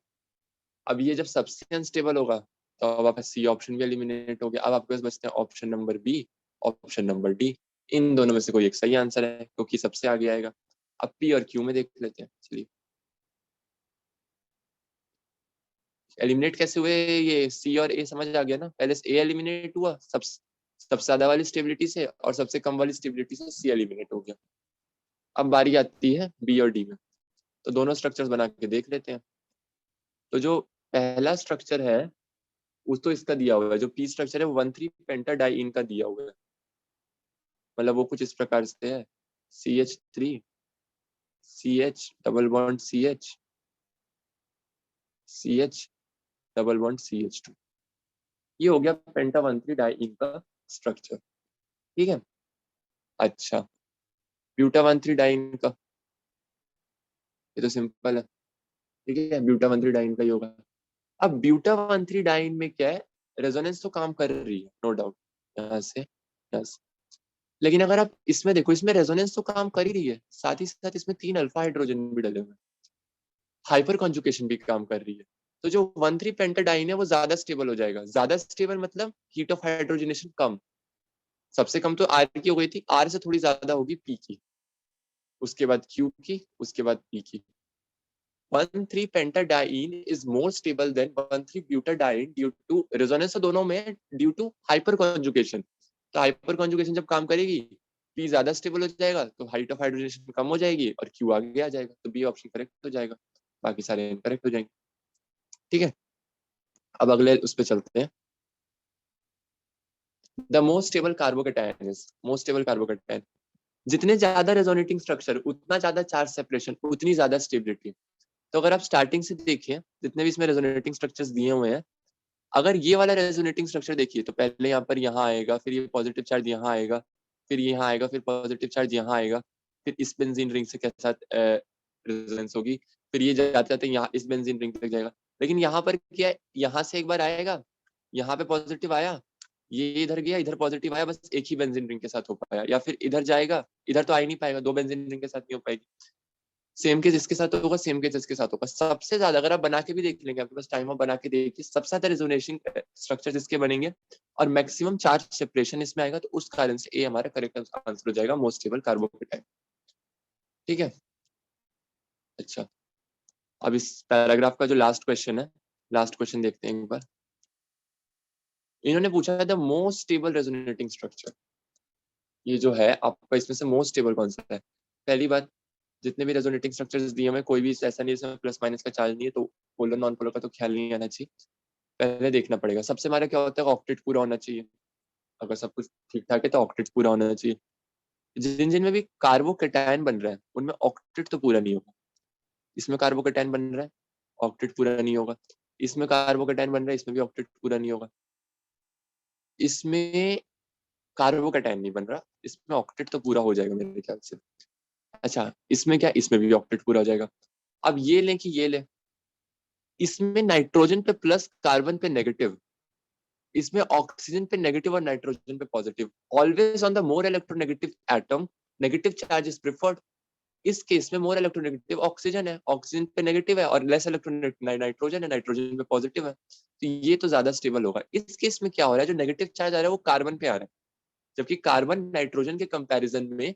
अब ये जब सबसे अनस्टेबल होगा तो अब आपका सी ऑप्शन भी एलिमिनेट हो गया। अब आपके पास बचते हैं option number B, option number D. इन दोनों में से कोई एक सही आंसर है क्योंकि सबसे आगे आएगा। अब पी और क्यू में देख लेते हैं। चलिए, एलिमिनेट कैसे हुए, ये सी और ए समझ आ गया ना। पहले ए एलिमिनेट हुआ सबसे ज्यादा वाली स्टेबिलिटी से, और सबसे कम वाली स्टेबिलिटी से सी एलिमिनेट हो गया। अब बारी आती है बी और डी में, तो दोनों स्ट्रक्चर्स बना के देख लेते हैं। तो जो पहला स्ट्रक्चर है उस तो इसका दिया हुआ है, जो पी स्ट्रक्चर है वो 1,3 पेंटाडाइन का दिया हुआ है। मतलब वो कुछ इस प्रकार से है, CH3 CH double bond CH CH double bond CH2। ये हो गया पेंटा 1,3 डाइईन का स्ट्रक्चर। ठीक है, अच्छा, ब्यूटा 1,3 डाइईन का, ये तो सिंपल है। ठीक है, ब्यूटा 1,3 डाइईन का ही होगा। अब ब्यूटा 1,3 डाइईन में क्या है, रेजोनेंस तो काम कर रही है नो डाउट, यहाँ से यहाँ से। लेकिन अगर आप इसमें देखो, इसमें रेजोनेंस तो काम कर ही रही है, साथ ही साथ इसमें 3 अल्फा हाइड्रोजन भी डले हुए हैं, हाइपर कॉन्जुगेशन भी काम कर रही है। तो जो 1,3 पेंटाडाइन है वो ज्यादा स्टेबल हो जाएगा। ज्यादा स्टेबल मतलब हीट ऑफ हाइड्रोजनेशन कम। सबसे कम तो आर की हो गई थी, आर से थोड़ी ज्यादा होगी पी की, उसके बाद क्यू की, उसके बाद पी की। 1,3 pentadiene is more stable than 1,3 butadiene due to resonance दोनों में, ड्यू टू हाइपर कॉन्जुगेशन। तो हाइपर कॉन्जुगेशन जब काम करेगी, पी ज्यादा स्टेबल हो जाएगा तो हाइट ऑफ हाइड्रोजनेशन कम हो जाएगी और क्यू आगे आ जाएगा। तो बी ऑप्शन करेक्ट हो जाएगा, बाकी सारे इनकरेक्ट हो जाएंगे। ठीक है, अब अगले उस पर चलते हैं। The most stable carbocation is, most stable carbocation, जितने ज्यादा रेजोनेटिंग स्ट्रक्चर उतना ज्यादा चार्ज सेपरेशन, उतनी ज्यादा स्टेबिलिटी। तो अगर आप स्टार्टिंग से देखिए जितने भी इसमें रेजोनेटिंग स्ट्रक्चर्स दिए हुए हैं, अगर ये वाला रेजोनेटिंग स्ट्रक्चर देखिए तो पहले यहाँ पर यहाँ आएगा, फिर ये पॉजिटिव चार्ज यहाँ आएगा, फिर यहाँ आएगा, फिर पॉजिटिव चार्ज यहाँ आएगा, फिर इस बेंजीन रिंग से के साथ रेजोनेंस होगी, फिर ये जाते जाते यहाँ इस बेंजीन रिंग तक जाएगा। लेकिन यहाँ पर क्या है, यहाँ से एक बार आएगा, यहाँ पे पॉजिटिव आया, ये इधर गया, इधर पॉजिटिव आया, बस एक ही बेंजीन रिंग के साथ हो पाया। या फिर इधर जाएगा, इधर तो आ ही नहीं पाएगा, 2 बेंजीन रिंग के साथ नहीं हो पाएगी। सेम केस इसके साथ होगा, सेम केस इसके साथ होगा। सबसे ज्यादा अगर आप बना के भी देख लेंगे, आपके पास टाइम, आप बना के देखिए, सबसे ज्यादा रेजोनेशन स्ट्रक्चर इसके बनेंगे और मैक्सिमम चार्ज सेपरेशन इसमें आएगा। तो उस कारण से ए हमारा करेक्ट आंसर हो जाएगा, मोस्ट स्टेबल कार्बोकेटाइन। ठीक है, अच्छा, अब इस पैराग्राफ का जो लास्ट क्वेश्चन है, लास्ट क्वेश्चन देखते हैं एक बार। इन्होंने पूछा है the most stable resonating structure, ये जो है आपका इसमें से मोस्ट स्टेबल कौन सा है। पहली बात, जितने भी रेजोनेटिंग स्ट्रक्चर्स दिए हुए कोई भी ऐसा नहीं है प्लस माइनस का चार्ज नहीं है, तो पोलर नॉन पोलर का तो ख्याल नहीं आना चाहिए। पहले देखना पड़ेगा सबसे हमारा क्या होता है, ऑक्टेट पूरा होना चाहिए। अगर सब कुछ ठीक ठाक है तो ऑक्टेट पूरा होना चाहिए। जिन जिन में भी कार्बोकेटायन बन रहा है उनमें ऑक्टेट तो पूरा नहीं होगा। इसमें कार्बोकेटायन बन रहा है, ऑक्टेट पूरा नहीं होगा। इसमें कार्बोकेटायन बन रहा है, इसमें भी ऑक्टेट पूरा नहीं होगा। इसमें कार्बोकेटायन नहीं बन रहा, इसमें ऑक्टेट तो पूरा हो जाएगा मेरे ख्याल से। अच्छा, इसमें क्या, इसमें भी ऑक्टेट पूरा हो जाएगा। अब ये लें कि ये लें, इसमें नाइट्रोजन पे प्लस, कार्बन पे नेगेटिव, इसमें ऑक्सीजन पे नेगेटिव और नाइट्रोजन पे positive. Always on the more electronegative atom negative charge is preferred. इस केस में मोर इलेक्ट्रोनेगेटिव ऑक्सीजन है, ऑक्सीजन पे नेगेटिव है, और लेस इलेक्ट्रोनेगेटिव नाइट्रोजन है, नाइट्रोजन पे पॉजिटिव है। तो ये तो ज्यादा स्टेबल होगा। इस केस में क्या हो रहा है, जो नेगेटिव चार्ज आ रहा है वो कार्बन पे आ रहा है, जबकि कार्बन नाइट्रोजन के कंपैरिजन में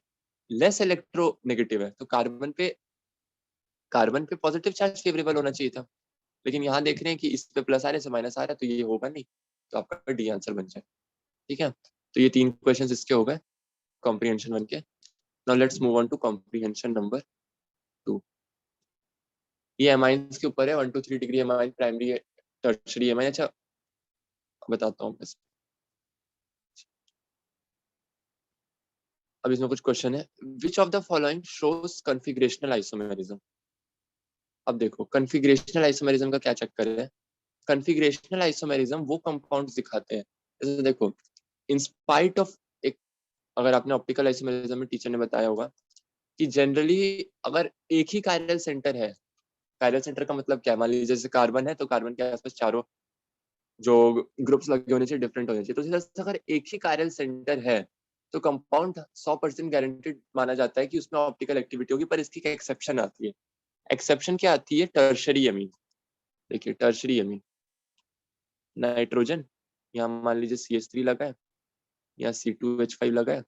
लेस इलेक्ट्रोनेगेटिव है। तो कार्बन पे पॉजिटिव चार्ज फेवरेबल होना चाहिए था, लेकिन यहाँ देख रहे हैं कि इस पे प्लस आ रहे से माइनस आ रहा है, तो ये होगा नहीं। तो आपका डी आंसर बन जाए। ठीक है, तो ये 3 क्वेश्चन इसके हो गए कॉम्प्रीहेंशन 1 के। Now let's move on to comprehension number 2। ये एमाइंस के ऊपर है, 1 to 3 degree amine, primary tertiary amine. अच्छा, बताता हूँ बस, अब इसमें कुछ क्वेश्चन है, which of the following shows configurational isomerism. अब देखो कॉन्फिगरेशनल आइसोमेरिज्म का क्या चक्कर है, कॉन्फिगरेशनल आइसोमेरिज्म वो कंपाउंड्स दिखाते हैं, जैसे देखो इन स्पाइट ऑफ एक, अगर आपने ऑप्टिकल आइसोमेरिज्म में टीचर ने बताया होगा कि जनरली अगर एक ही कायरल सेंटर है, कायरल सेंटर का मतलब क्या है, मान लीजिए जैसे कार्बन है तो कार्बन के आसपास चारों जो ग्रुप्स लगे होने चाहिए डिफरेंट होने चाहिए, तो इसी तरह से अगर एक ही कायरल सेंटर है तो कंपाउंड 100% गारंटेड माना जाता है कि उसमें ऑप्टिकल एक्टिविटी होगी, पर इसकी एक एक्सेप्शन आती है। एक्सेप्शन क्या आती है, टर्शरी अमीन। देखिए टर्शरी अमीन, नाइट्रोजन यहाँ मान लीजिए CH3 लगा है, यहाँ C2H5 लगा है,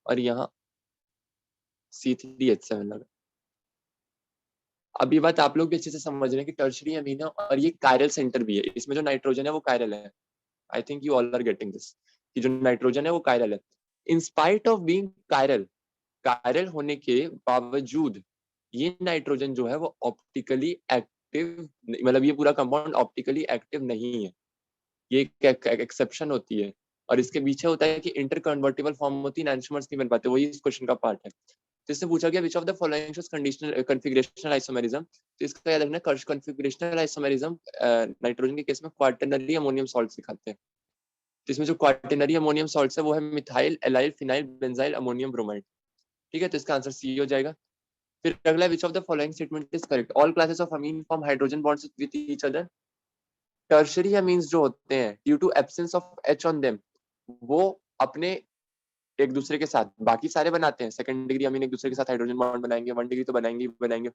और यहाँ C3H7 लगा है। अब ये बात आप लोग भी अच्छे से समझ रहे हैं कि टर्शरी अमीन है और ये कायरल सेंटर भी है, इसमें जो नाइट्रोजन है वो कायरल है। I think you all are getting this, कि जो नाइट्रोजन है वो कायरल है। In spite of being chiral, chiral होने के बावजूद ये नाइट्रोजन जो है वो ऑप्टिकली एक्टिव, मतलब ये पूरा कंपाउंड ऑप्टिकली एक्टिव नहीं है, ये एक एक्सेप्शन होती है। और इसके पीछे होता है कि इंटर कन्वर्टिबल फॉर्म होती है, एंटिमर्स नहीं बन पाते, वही इस क्वेश्चन का पार्ट है। तो इससे पूछा गया which of the following shows conditional configurational isomerism, तो इसका याद रखना कॉन्फिगरेशनल आइसोमेरिज्म नाइट्रोजन के केस में क्वार्टरनरी अमोनियम सॉल्ट सिखाते हैं। तो इसमें जो क्वार्टरनरी अमोनियम सॉल्ट्स है वो है methyl, allyl, phenyl, benzyl, ammonium bromide. ठीक है, तो इसका आंसर सी हो जाएगा। फिर अगला, which of the following statement is correct, all classes of amine form hydrogen bonds with each other. Tertiary amines जो होते हैं due to absence of H on them, वो अपने एक दूसरे के साथ, बाकी सारे बनाते हैं, सेकंड डिग्री अमीन एक दूसरे के साथ हाइड्रोजन बॉन्ड बनाएंगे, वन डिग्री तो बनाएंगे ही बनाएंगे,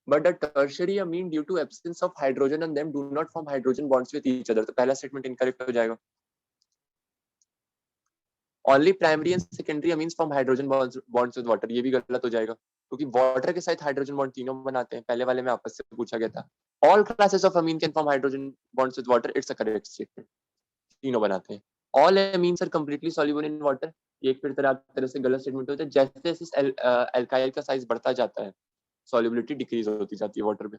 but the tertiary amine due to absence of hydrogen on them do not form hydrogen bonds with each other. तो पहला स्टेटमेंट इनकरेक्ट हो जाएगा। Only primary and secondary amines form hydrogen bonds with water, ये भी गलत हो जाएगा, क्योंकि वाटर के साथ हाइड्रोजन बॉन्ड तीनों बनाते हैं, पहले वाले में आपस से पूछा गया था। All classes of amine can form hydrogen bonds with water, it's a correct statement, तीनों बनाते हैं। All amines are completely soluble in water, ये एक फिर तरह से गलत स्टेटमेंट होता है। जैसे जैसे एल्काइल का साइज बढ़ता जाता है सॉल्युबिलिटी डिक्रीज होती जाती है वाटर में,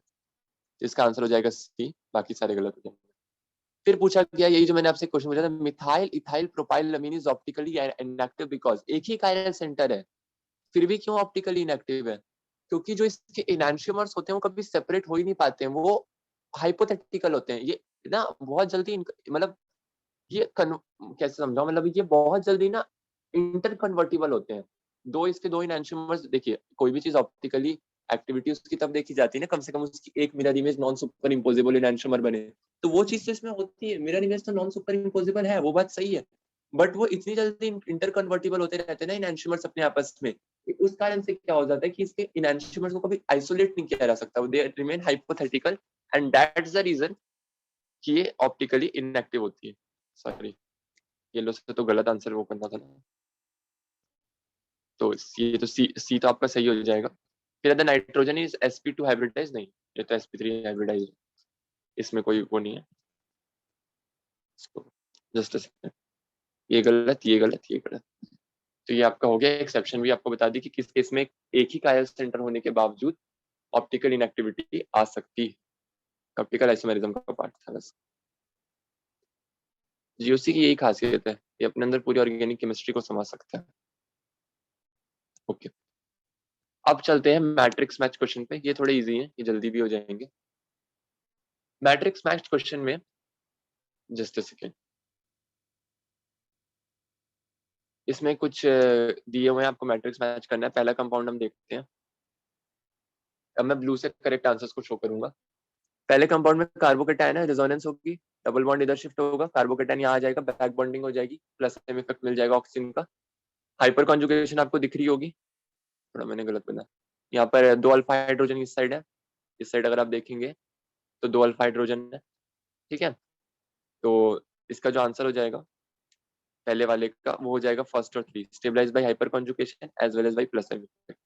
इसका आंसर हो जाएगा सी, बाकी सारे गलत हो जाएंगे। फिर पूछा गया यही जो मैंने आपसे क्वेश्चन पूछा था, methyl ethyl propyl amine is optically inactive because, एक ही कायरल सेंटर है फिर भी क्यों ऑप्टिकली इनएक्टिव है, क्योंकि जो इसके इनैंशियोमर्स होते हैं वो कभी सेपरेट हो ही नहीं पाते हैं, वो हाइपोथेटिकल होते हैं। ये ना बहुत जल्दी मतलब ये कैसे समझाऊं, मतलब ये बहुत जल्दी ना इंटर कन्वर्टिबल होते हैं। दो इसके दो इनैंशियोमर्स, देखिए कोई भी चीज ऑप्टिकली एक्टिविटी उसकी तब देखी जाती है ना, कम से कम उसकी एक mirror image non superimposable enantiomer बने, तो वो चीज तो इसमें होती है, मिरर इमेज तो नॉन सुपर इम्पोजिबल है, वो बात सही है, बट वो इतनी जल्दी इंटर कन्वर्टिबल होते रहते हैं ना इनैंशियोमर्स अपने आपस में, उस कारण से क्या हो जाता है कि इसके इनैंशियोमर्स को कभी आइसोलेट नहीं किया जा सकता, they remain hypothetical, and that's the reason कि ये ऑप्टिकली इनएक्टिव होती है। सॉरी, येलो से तो गलत आंसर वो करना था ना, तो ये तो सी तो आपका सही हो जाएगा। फिर the nitrogen is sp2 hybridise, नहीं ये तो sp3 हाइब्रिडाइज, इसमें कोई वो नहीं है। जस्ट ये गलत, ये गलत, ये गलत, तो ये आपका हो गया। एक्सेप्शन भी आपको बता दी कि किस केस में एक ही कायल सेंटर होने के बावजूद ऑप्टिकल इनएक्टिविटी आ सकती है, ऑप्टिकल आइसोमेरिज्म का पार्ट था बस। जीओसी की यही खासियत है, ये अपने अंदर पूरी ऑर्गेनिक केमिस्ट्री को समझ सकता है। ओके, अब चलते हैं मैट्रिक्स मैच क्वेश्चन पे, ये थोड़े इजी हैं, ये जल्दी भी हो जाएंगे। मैट्रिक्स मैच क्वेश्चन में जस्ट अ सेकेंड, इसमें कुछ दिए हुए हैं आपको, मैट्रिक्स मैच करना है। पहला कंपाउंड हम देखते हैं, अब मैं ब्लू से करेक्ट आंसर्स को शो करूंगा। पहले कंपाउंड में कार्बोकेटायन है, रेजोनेंस होगी, डबल बॉन्ड इधर शिफ्ट होगा, कार्बोकेटायन यहाँ आ जाएगा, बैक बॉन्डिंग हो जाएगी, प्लस एम इफेक्ट मिल जाएगा ऑक्सीजन का। हाइपर कॉन्जुगेशन आपको दिख रही होगी, थोड़ा मैंने गलत बना, यहाँ पर दो अल्फा हाइड्रोजन इस साइड है, इस साइड अगर आप देखेंगे तो दो अल्फा हाइड्रोजन है। ठीक है, तो इसका जो आंसर हो जाएगा पहले वाले का वो हो जाएगा फर्स्ट और three, stabilise by hyperconjugation as well as by plus M effect.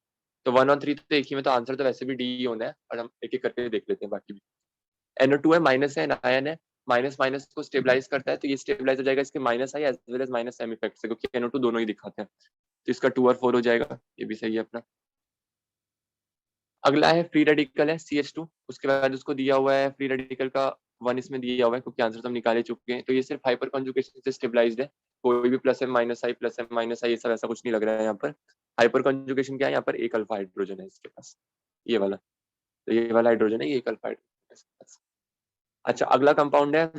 तो 1 और 3 तो एक ही में, तो आंसर तो वैसे भी डी ही होना है, और हम एक एक करके देख लेते हैं बाकी भी। NO2 है, माइनस है, आयन है, माइनस माइनस को स्टेबलाइज करता है, तो ये स्टेबलाइज हो जाएगा इसके minus I as well as minus M effect से, क्योंकि NO2 दोनों ही दिखाते हैं, तो इसका 2 और 4 हो जाएगा, ये भी सही है अपना। अगला है फ्री रेडिकल है CH2, उसके बाद उसको दिया हुआ है फ्री रेडिकल का 1 इसमें दिया हुआ है क्योंकि आंसर तो हम निकाले चुके हैं, तो ये सिर्फ हाइपर कॉन्जुगेशन से स्टेबलाइज्ड है, कोई भी प्लस एम माइनस आई ये सब ऐसा कुछ नहीं लग रहा है यहाँ पर। हाइपर कॉन्जुगेशन क्या है, यहाँ पर एक अल्फा हाइड्रोजन है इसके पास, ये वाला, तो ये वाला हाइड्रोजन है, ये एक अल्फा हाइड्रोजन है इसके पास। अच्छा, अगला कंपाउंड है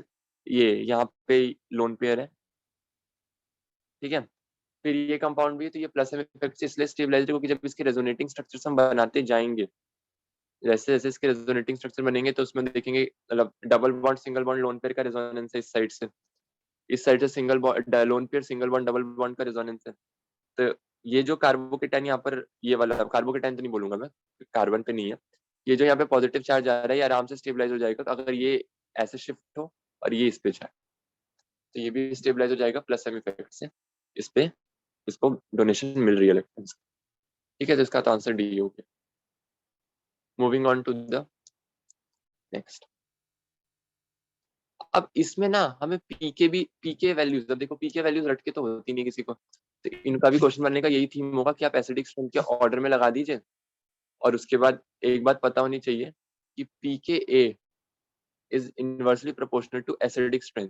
ये, यहाँ पे लोन पेयर है, ठीक है। फिर ये कंपाउंड भी है, तो ये प्लस एम इफेक्ट से इसलिए स्टेबलाइज्ड है क्योंकि जब इसके रेजोनेटिंग स्ट्रक्चर्स हम बनाते जाएंगे, जैसे जैसे इसके रेजोनेटिंग स्ट्रक्चर बनेंगे तो उसमें देखेंगे मतलब double bond single bond lone pair का रेजोनेंस है इस साइड से single bond lone pair single bond double bond का रेजोनेंस है। तो ये जो कार्बोकेटाइन यहाँ पर, ये वाला कार्बोकेटाइन तो नहीं बोलूंगा मैं, कार्बन पे नहीं है, ये जो यहाँ पे पॉजिटिव चार्ज आ रहा है ये आराम से स्टेबलाइज हो जाएगा, तो अगर ये ऐसे शिफ्ट हो और ये इस पे जाए तो ये भी स्टेबलाइज हो जाएगा प्लस एम इफेक्ट से, इस पे इसको डोनेशन मिल रही है इलेक्ट्रॉन्स, ठीक है। तो इसका तो आंसर डी हो गया। Moving on to the next. अब इसमें ना हमें पीके वैल्यूज, अब देखो पीके वैल्यूज रट के तो होती नहीं किसी को, तो इनका भी क्वेश्चन बनने का यही थीम होगा कि आप एसिडिक स्ट्रेंथ के ऑर्डर में लगा दीजिए, और उसके बाद एक बात पता होनी चाहिए कि PK A is inversely proportional to acidic strength.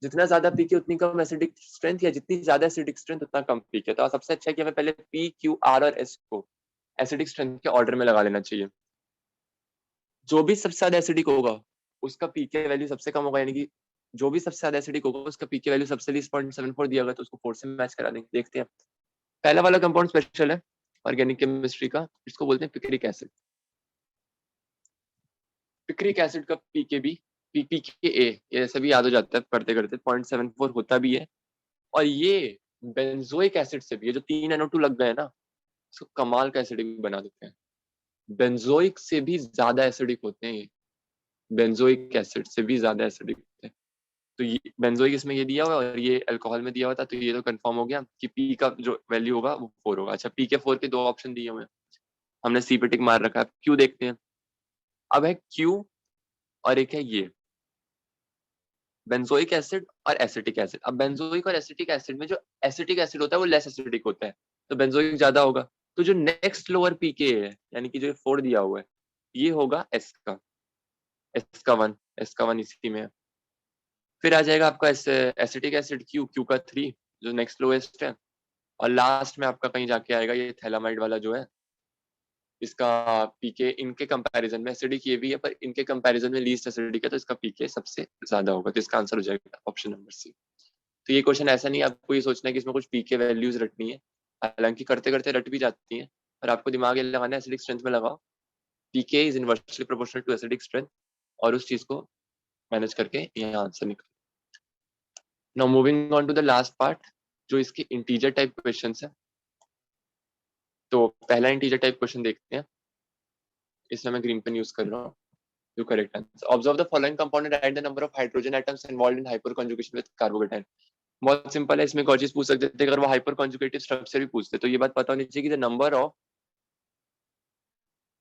जितना ज्यादा पीके उतनी कम एसिडिक स्ट्रेंथ, या जितनी ज्यादा एसिडिक स्ट्रेंथ उतना कम पीके। तो सबसे अच्छा है कि हमें पहले पी क्यू आर और एस को एसिडिक स्ट्रेंथ के ऑर्डर में लगा लेना चाहिए। जो भी सबसे ज्यादा एसिडिक होगा उसका पीके वैल्यू सबसे कम होगा, यानी कि जो भी सबसे ज्यादा एसिडिक होगा उसका पीके वैल्यू सबसे लीस्ट 0.74 दिया होगा, तो उसको 4 से मैच करा देंगे। देखते हैं, पहला वाला कंपाउंड स्पेशल है ऑर्गेनिक केमिस्ट्री का, इसको बोलते हैं पिक्रिक एसिड। पिक्रिक एसिड का पीकेबी पीके ए, ये ऐसे भी याद हो जाता है पढ़ते करते, 0.74 होता भी है। और ये बेंजोइक एसिड से भी, ये जो 3 NO2 लग गए ना, इसको कमाल का एसिडिक बना देते हैं। बेंजोइक से भी ज्यादा एसिडिक होते हैं ये, बेंजोइक एसिड से भी ज्यादा एसिडिक होते हैं। तो ये बेंजोइक इसमें ये दिया हुआ है और ये अल्कोहल में दिया हुआ था, तो ये तो कंफर्म हो गया कि पी का जो वैल्यू होगा वो 4 होगा। अच्छा, पी के 4 के 2 ऑप्शन दिए हुए हैं, हमने सी पे टिक मार रखा है। क्यू देखते हैं, अब है क्यू और एक है ये बेंजोइक एसिड और एसिटिक एसिड। अब बेंजोइक और एसिटिक एसिड में जो एसिटिक एसिड होता है वो लेस एसिडिक होता है, तो बेंजोइक ज्यादा होगा। तो जो नेक्स्ट लोअर पीके है, यानी कि जो 4 दिया हुआ है, ये होगा एस का वन इसी में है। फिर आ जाएगा आपका एसिटिक एसिड क्यू का 3, जो नेक्स्ट लोएस्ट है। और लास्ट में आपका कहीं जाके आएगा ये थैलामाइड वाला जो है, इसका पीके इनके कंपैरिजन में एसिडिक ये भी है, पर इनके कंपैरिजन में लीस्ट एसिडिक है, तो इसका पीके सबसे ज्यादा होगा, तो इसका आंसर हो जाएगा ऑप्शन नंबर सी। तो ये क्वेश्चन ऐसा नहीं है आपको ये सोचना है कि इसमें कुछ पीके वैल्यूज रटनी है, हालांकि करते करते रट भी जाती हैं, पर आपको दिमाग ये लगाना है एसिडिक स्ट्रेंथ में लगाओ, PK is inversely proportional to acidic strength, और उस चीज को मैनेज करके यहाँ आंसर निकल। Now moving on to the last part, जो इसके इंटीजर टाइप क्वेश्चंस है। तो पहला इंटीजर टाइप क्वेश्चन देखते हैं, इसमें मैं ग्रीन पेन यूज कर रहा हूँ। जो correct answer, observe the following compound and right the number of hydrogen atoms involved in hyper conjugation with carbocation. बहुत सिंपल है, इसमें एक और चीज पूछ सकते थे, अगर वो हाइपर कॉन्जुगेटिव स्ट्रक्चर भी पूछते तो ये बात पता होनी चाहिए कि the number of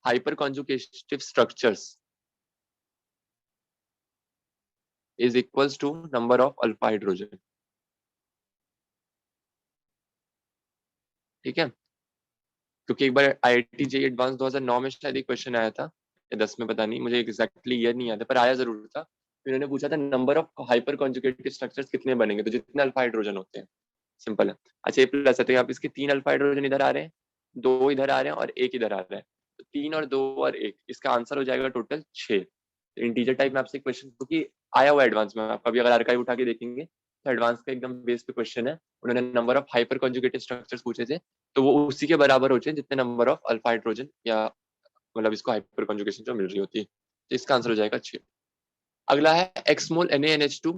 hyperconjugative structures is equals to number of alpha hydrogen, ठीक है। क्योंकि एक बार IIT JEE एडवांस 2009 में शायद एक क्वेश्चन आया था, या 10 में, पता नहीं, मुझे एग्जैक्टली ईयर नहीं आता, पर आया जरूर था। इन्होंने पूछा था number of hyperconjugative structures कितने बनेंगे, तो जितने अल्फा हाइड्रोजन होते हैं, सिंपल है। अच्छा, ये प्लस है, तो यहाँ पे इसके 3 अल्फा हाइड्रोजन इधर आ रहे हैं, 2 इधर आ रहे हैं और 1 इधर आ रहा है, तो 3 और 2 और 1, इसका आंसर हो जाएगा टोटल 6। इंटीजर टाइप में आपसे क्वेश्चन, क्योंकि आया हुआ एडवांस में, आप कभी अगर आर्काइव उठा के देखेंगे तो एडवांस का एकदम बेस पे क्वेश्चन है, उन्होंने number of hyperconjugative structures पूछे थे, तो वो उसी के बराबर होते हैं जितने नंबर ऑफ अल्फा हाइड्रोजन, या मतलब इसको हाइपर कॉन्जुगेशन जो मिल रही होती है, तो इसका आंसर हो जाएगा 6। अगला है x mole NaNH2,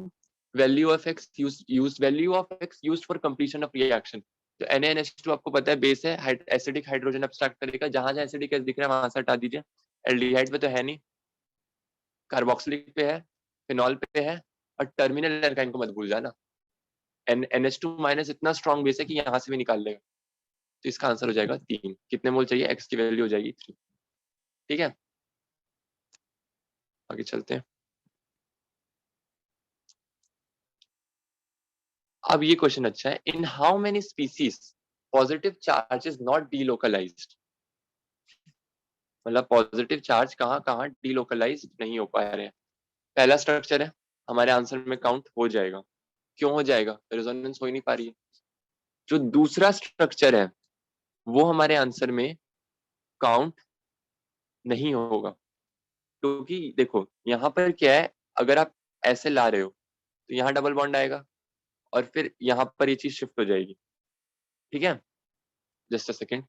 value of x used for completion of reaction. तो NaNH2 आपको पता है बेस है, एसिडिक हाइड्रोजन एब्स्ट्रैक्ट करेगा, जहां जहां एसिडिक दिख रहा है वहां से हटा दीजिए। एल्डिहाइड पे तो है नहीं, कार्बोक्सिलिक पे है, फिनॉल पे है, और टर्मिनल एल्काइन को मत भूल जाना। NH2 माइनस इतना स्ट्रॉन्ग बेस है कि यहाँ से भी निकाल लेगा, तो इसका आंसर हो जाएगा 3। कितने मोल चाहिए, x की वैल्यू हो जाएगी 3, ठीक है। आगे चलते हैं। अब ये क्वेश्चन अच्छा है, in how many species positive charge is not delocalised. मतलब पॉजिटिव चार्ज कहाँ कहाँ डीलोकलाइज नहीं हो पा रहे हैं। पहला स्ट्रक्चर है हमारे आंसर में काउंट हो जाएगा। क्यों हो जाएगा? रेजोनेंस हो ही नहीं पा रही है। जो दूसरा स्ट्रक्चर है वो हमारे आंसर में काउंट नहीं होगा, क्योंकि देखो यहाँ पर क्या है, अगर आप ऐसे ला रहे हो तो यहाँ डबल बॉन्ड आएगा और फिर यहाँ पर ये चीज शिफ्ट हो जाएगी। ठीक है, जस्ट अ सेकेंड।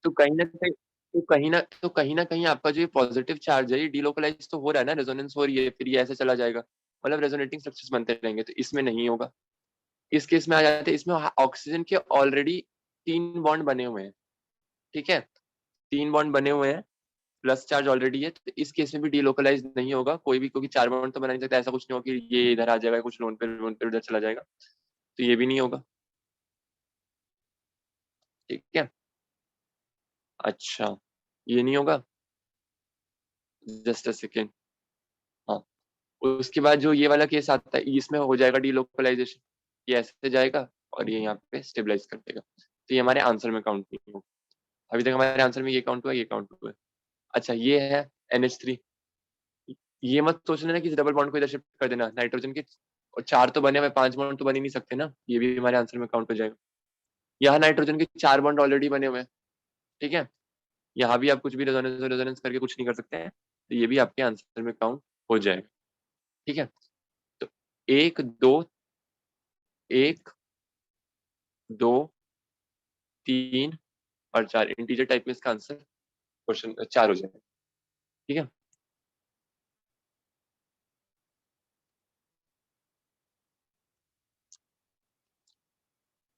तो कहीं ना कहीं आपका जो ये पॉजिटिव चार्ज है ये डीलोकलाइज तो हो रहा है ना, रेजोनेंस हो रही है, फिर ये ऐसे चला जाएगा, मतलब रेजोनेटिंग स्ट्रक्चर्स बनते रहेंगे। तो इसमें नहीं होगा। इस केस में आ जाते हैं, इसमें ऑक्सीजन के ऑलरेडी 3 बॉन्ड बने हुए हैं। ठीक है, 3 बॉन्ड बने हुए हैं, प्लस चार्ज ऑलरेडी है, तो इस केस में भी डीलोकलाइज नहीं होगा कोई भी, क्योंकि 4 बॉन्ड तो बना नहीं सकता। ऐसा कुछ नहीं होगा कि ये इधर आ जाएगा, कुछ लोन पे उधर चला जाएगा, तो ये भी नहीं होगा। ठीक है, अच्छा ये नहीं होगा, जस्ट अ सेकेंड। हाँ, उसके बाद जो ये वाला केस आता है इसमें हो जाएगा डीलोकलाइजेशन, ये ऐसे जाएगा और ये यहाँ पे स्टेबलाइज कर देगा, तो ये हमारे आंसर में काउंट नहीं होगा। अभी तक हमारे आंसर में ये काउंट हुआ, ये काउंट हुआ। अच्छा ये है NH3। ये मत सोच लेना कि डबल बॉन्ड को इधर शिफ्ट कर देना, नाइट्रोजन के और 4 तो बने हुए, 5 बॉन्ड तो बन ही नहीं सकते ना, ये भी हमारे आंसर में काउंट हो जाएगा। यहाँ नाइट्रोजन के 4 बॉन्ड ऑलरेडी बने हुए हैं। ठीक है, यहाँ भी आप कुछ भी रेजोनेंस रेजोनेंस करके कुछ नहीं कर सकते हैं, तो ये भी आपके आंसर में काउंट हो जाएगा। ठीक है, तो 1 2 1 2 3 और 4 इंटीजर टाइप में इसका आंसर क्वेश्चन 4 हो जाएगा। ठीक है,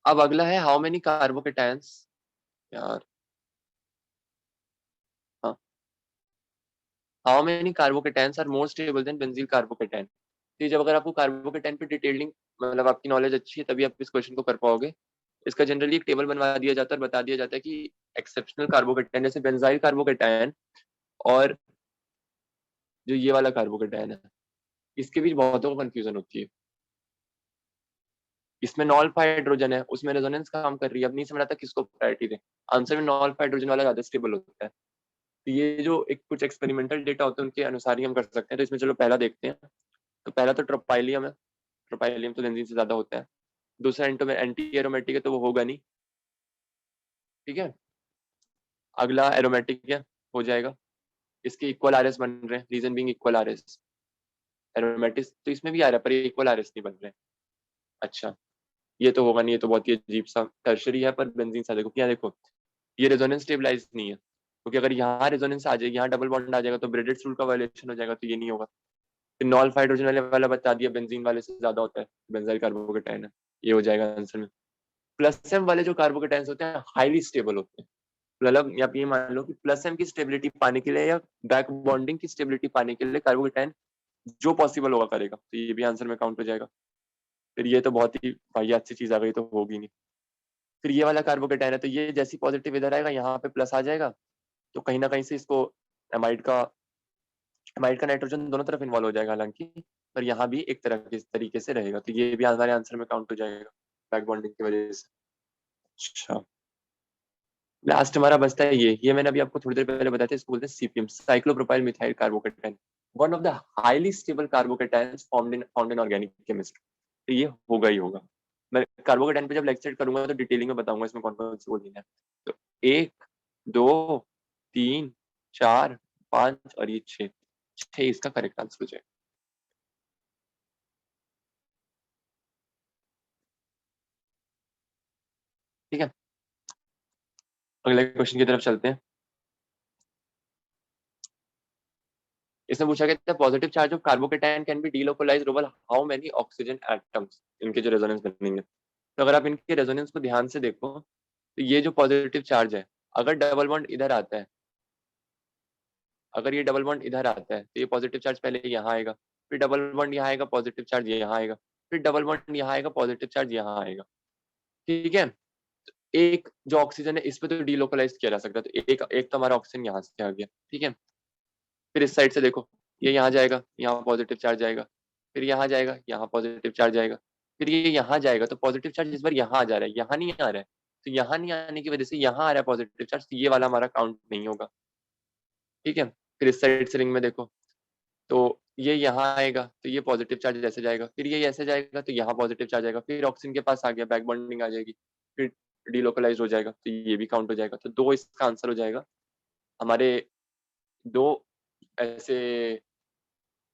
अब अगला है हाउ मेनी कार्बोकेटायंस। यार हाँ, how many carbocations are more stable than benzyl carbocation. तो जब अगर आपको कार्बोकेटायन पे डिटेलिंग, मतलब आपकी नॉलेज अच्छी है, तभी आप इस क्वेश्चन को कर पाओगे। इसका जनरली एक टेबल बनवा दिया जाता है और बता दिया जाता है कि एक्सेप्शनल कार्बोकेटायन जैसे बेंजाइल कार्बोकेटायन और जो ये वाला कार्बोकेटायन है, इसके बीच बहुतों को कंफ्यूजन होती है। इसमें नॉल्फ हाइड्रोजन है, उसमें रेजोनेंस काम कर रही है, अब नहीं समझ आता किसको प्रायोरिटी दे। आंसर में नॉल्फ हाइड्रोजन वाला ज्यादा स्टेबल होता है। तो ये जो एक कुछ एक्सपेरिमेंटल डेटा होते हैं उनके अनुसार ही हम कर सकते हैं। तो इसमें चलो पहला देखते हैं। तो पहला तो ट्रोपाइलियम है, ट्रोपाइलियम तो बेंजीन से ज्यादा होता है। दूसरा एंटी एरोमेटिक है, तो वो होगा नहीं। ठीक है, अगला एरोमेटिक है, हो जाएगा। इसके इक्वल आरएस बन रहे हैं, reason being equal RS. Aromatic तो इसमें भी आ रहा है पर ये इक्वल आरएस नहीं बन रहे हैं। अच्छा ये तो होगा नहीं, ये तो बहुत ही अजीब सा टर्शरी है, पर बेंजीन सा देखो, क्या देखो, ये रेजोनेंस स्टेबलाइज नहीं है, क्योंकि अगर यहाँ रेजोनेंस आ जाएगी, यहाँ डबल बॉन्ड आ जाएगा, तो ब्रेडेड रूल का वायलेशन हो जाएगा, तो ये नहीं होगा। फिर नॉल्फ हाइड्रोजन वाला बता दिया बेंजीन वाले से ज्यादा होता है, बेंजाइल कार्बोकेटायन है, ये हो जाएगा आंसर में। प्लस एम वाले जो कार्बोकेटायंस होते हैं हाईली स्टेबल होते हैं, मतलब आप ये मान लो कि प्लस एम की स्टेबिलिटी पाने के लिए या बैक बॉन्डिंग की स्टेबिलिटी पाने के लिए कार्बोकेटायन जो पॉसिबल होगा करेगा, तो ये भी आंसर में काउंट हो जाएगा। फिर ये तो बहुत ही वाहियात सी चीज आ गई, तो होगी नहीं। फिर ये वाला कार्बोकेटायन है, तो ये जैसी पॉजिटिव इधर आएगा यहाँ पे प्लस आ जाएगा, तो कहीं ना कहीं से इसको एमाइड का एमाइड का नाइट्रोजन दोनों तरफ इन्वॉल्व हो जाएगा हालांकि, पर यहाँ भी एक तरह के तरीके से रहेगा, तो ये भी हमारे आंसर में काउंट हो जाएगा बैक बॉन्डिंग की वजह से। अच्छा लास्ट हमारा बचता है ये मैंने अभी आपको थोड़ी देर पहले बताया था, इसको बोलते हैं CPM, cyclopropyl methyl carbocation, one of the highly stable carbocations found in organic chemistry. तो ये होगा ही होगा। मैं कार्बोकेटायन पे जब लेक्चर करूंगा तो डिटेलिंग में बताऊंगा इसमें कौन कौन से वो लेना है। तो 1 2 3 4 5 और ये 6 इसका करेक्ट आंसर हो जाएगा। ठीक है, अगले क्वेश्चन की तरफ चलते हैं। इसमें पूछा गया था positive charge of carbocation can be delocalised over how many oxygen atoms, इनके जो रेजोनेंस बनेंगे। तो अगर आप इनके रेजोनेंस को ध्यान से देखो, तो ये जो पॉजिटिव चार्ज है, अगर डबल बॉन्ड इधर आता है, अगर ये डबल बॉन्ड इधर आता है, तो ये पॉजिटिव चार्ज पहले यहाँ आएगा, फिर डबल बॉन्ड यहाँ आएगा, पॉजिटिव चार्ज यहाँ आएगा, फिर डबल बॉन्ड यहाँ आएगा, पॉजिटिव चार्ज यहाँ आएगा। ठीक है, एक जो ऑक्सीजन है इस पे तो डीलोकलाइज किया जा सकता है, तो एक एक तो हमारा ऑक्सीजन यहाँ से आ गया। ठीक है, फिर इस साइड से देखो, ये यहाँ जाएगा, यहाँ पॉजिटिव चार्ज आएगा, फिर यहाँ जाएगा, यहाँ पॉजिटिव चार्ज आएगा, फिर ये यहाँ जाएगा, तो पॉजिटिव चार्ज इस बार यहाँ आ जा रहा है, यहाँ नहीं आ रहा है, तो यहाँ नहीं आने की वजह से यहाँ आ रहा है पॉजिटिव चार्ज, तो ये वाला हमारा काउंट नहीं होगा। ठीक है, फिर इस साइड से रिंग में देखो, तो ये यहाँ आएगा तो ये पॉजिटिव चार्ज ऐसे जाएगा, फिर ये ऐसे जाएगा तो यहाँ पॉजिटिव चार्ज आएगा, फिर ऑक्सीजन के पास आ गया, बैक बॉन्डिंग आ जाएगी, फिर डीलोकलाइज हो जाएगा, तो ये भी काउंट हो जाएगा। तो 2 इसका आंसर हो जाएगा। हमारे 2 ऐसे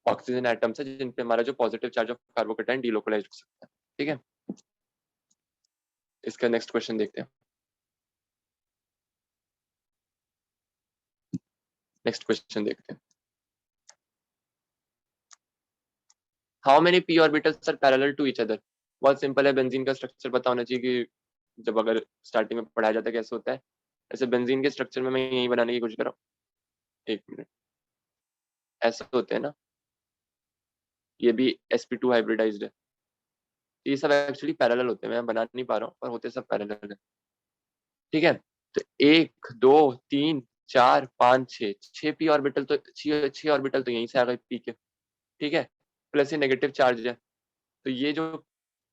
ऑक्सीजन एटम्स है जिन पे हमारा जो positive charge of carbocation delocalise हो सकता है। ठीक है, इसका नेक्स्ट क्वेश्चन देखते हैं। नेक्स्ट क्वेश्चन देखते हैं। How many P orbitals are parallel to each other. बहुत सिंपल है, बेंजीन का स्ट्रक्चर पता होना चाहिए कि जब अगर स्टार्टिंग में पढ़ाया जाता है कैसे होता है। ऐसे बेंजीन के स्ट्रक्चर में मैं यही बनाने की कोशिश कर रहा हूँ। 1 मिनट, ऐसे होते हैं ना, ये भी sp2 हाइब्रिडाइज्ड है। ये सब एक्चुअली पैरेलल होते हैं, मैं बना नहीं पा रहा हूँ पर होते सब पैरेलल है। ठीक है, तो 1 2 3 4 5 6 6 पी ऑर्बिटल, तो 6 ऑर्बिटल तो यहीं से आ गए पी के। ठीक है, प्लस ये नेगेटिव चार्ज है, तो ये जो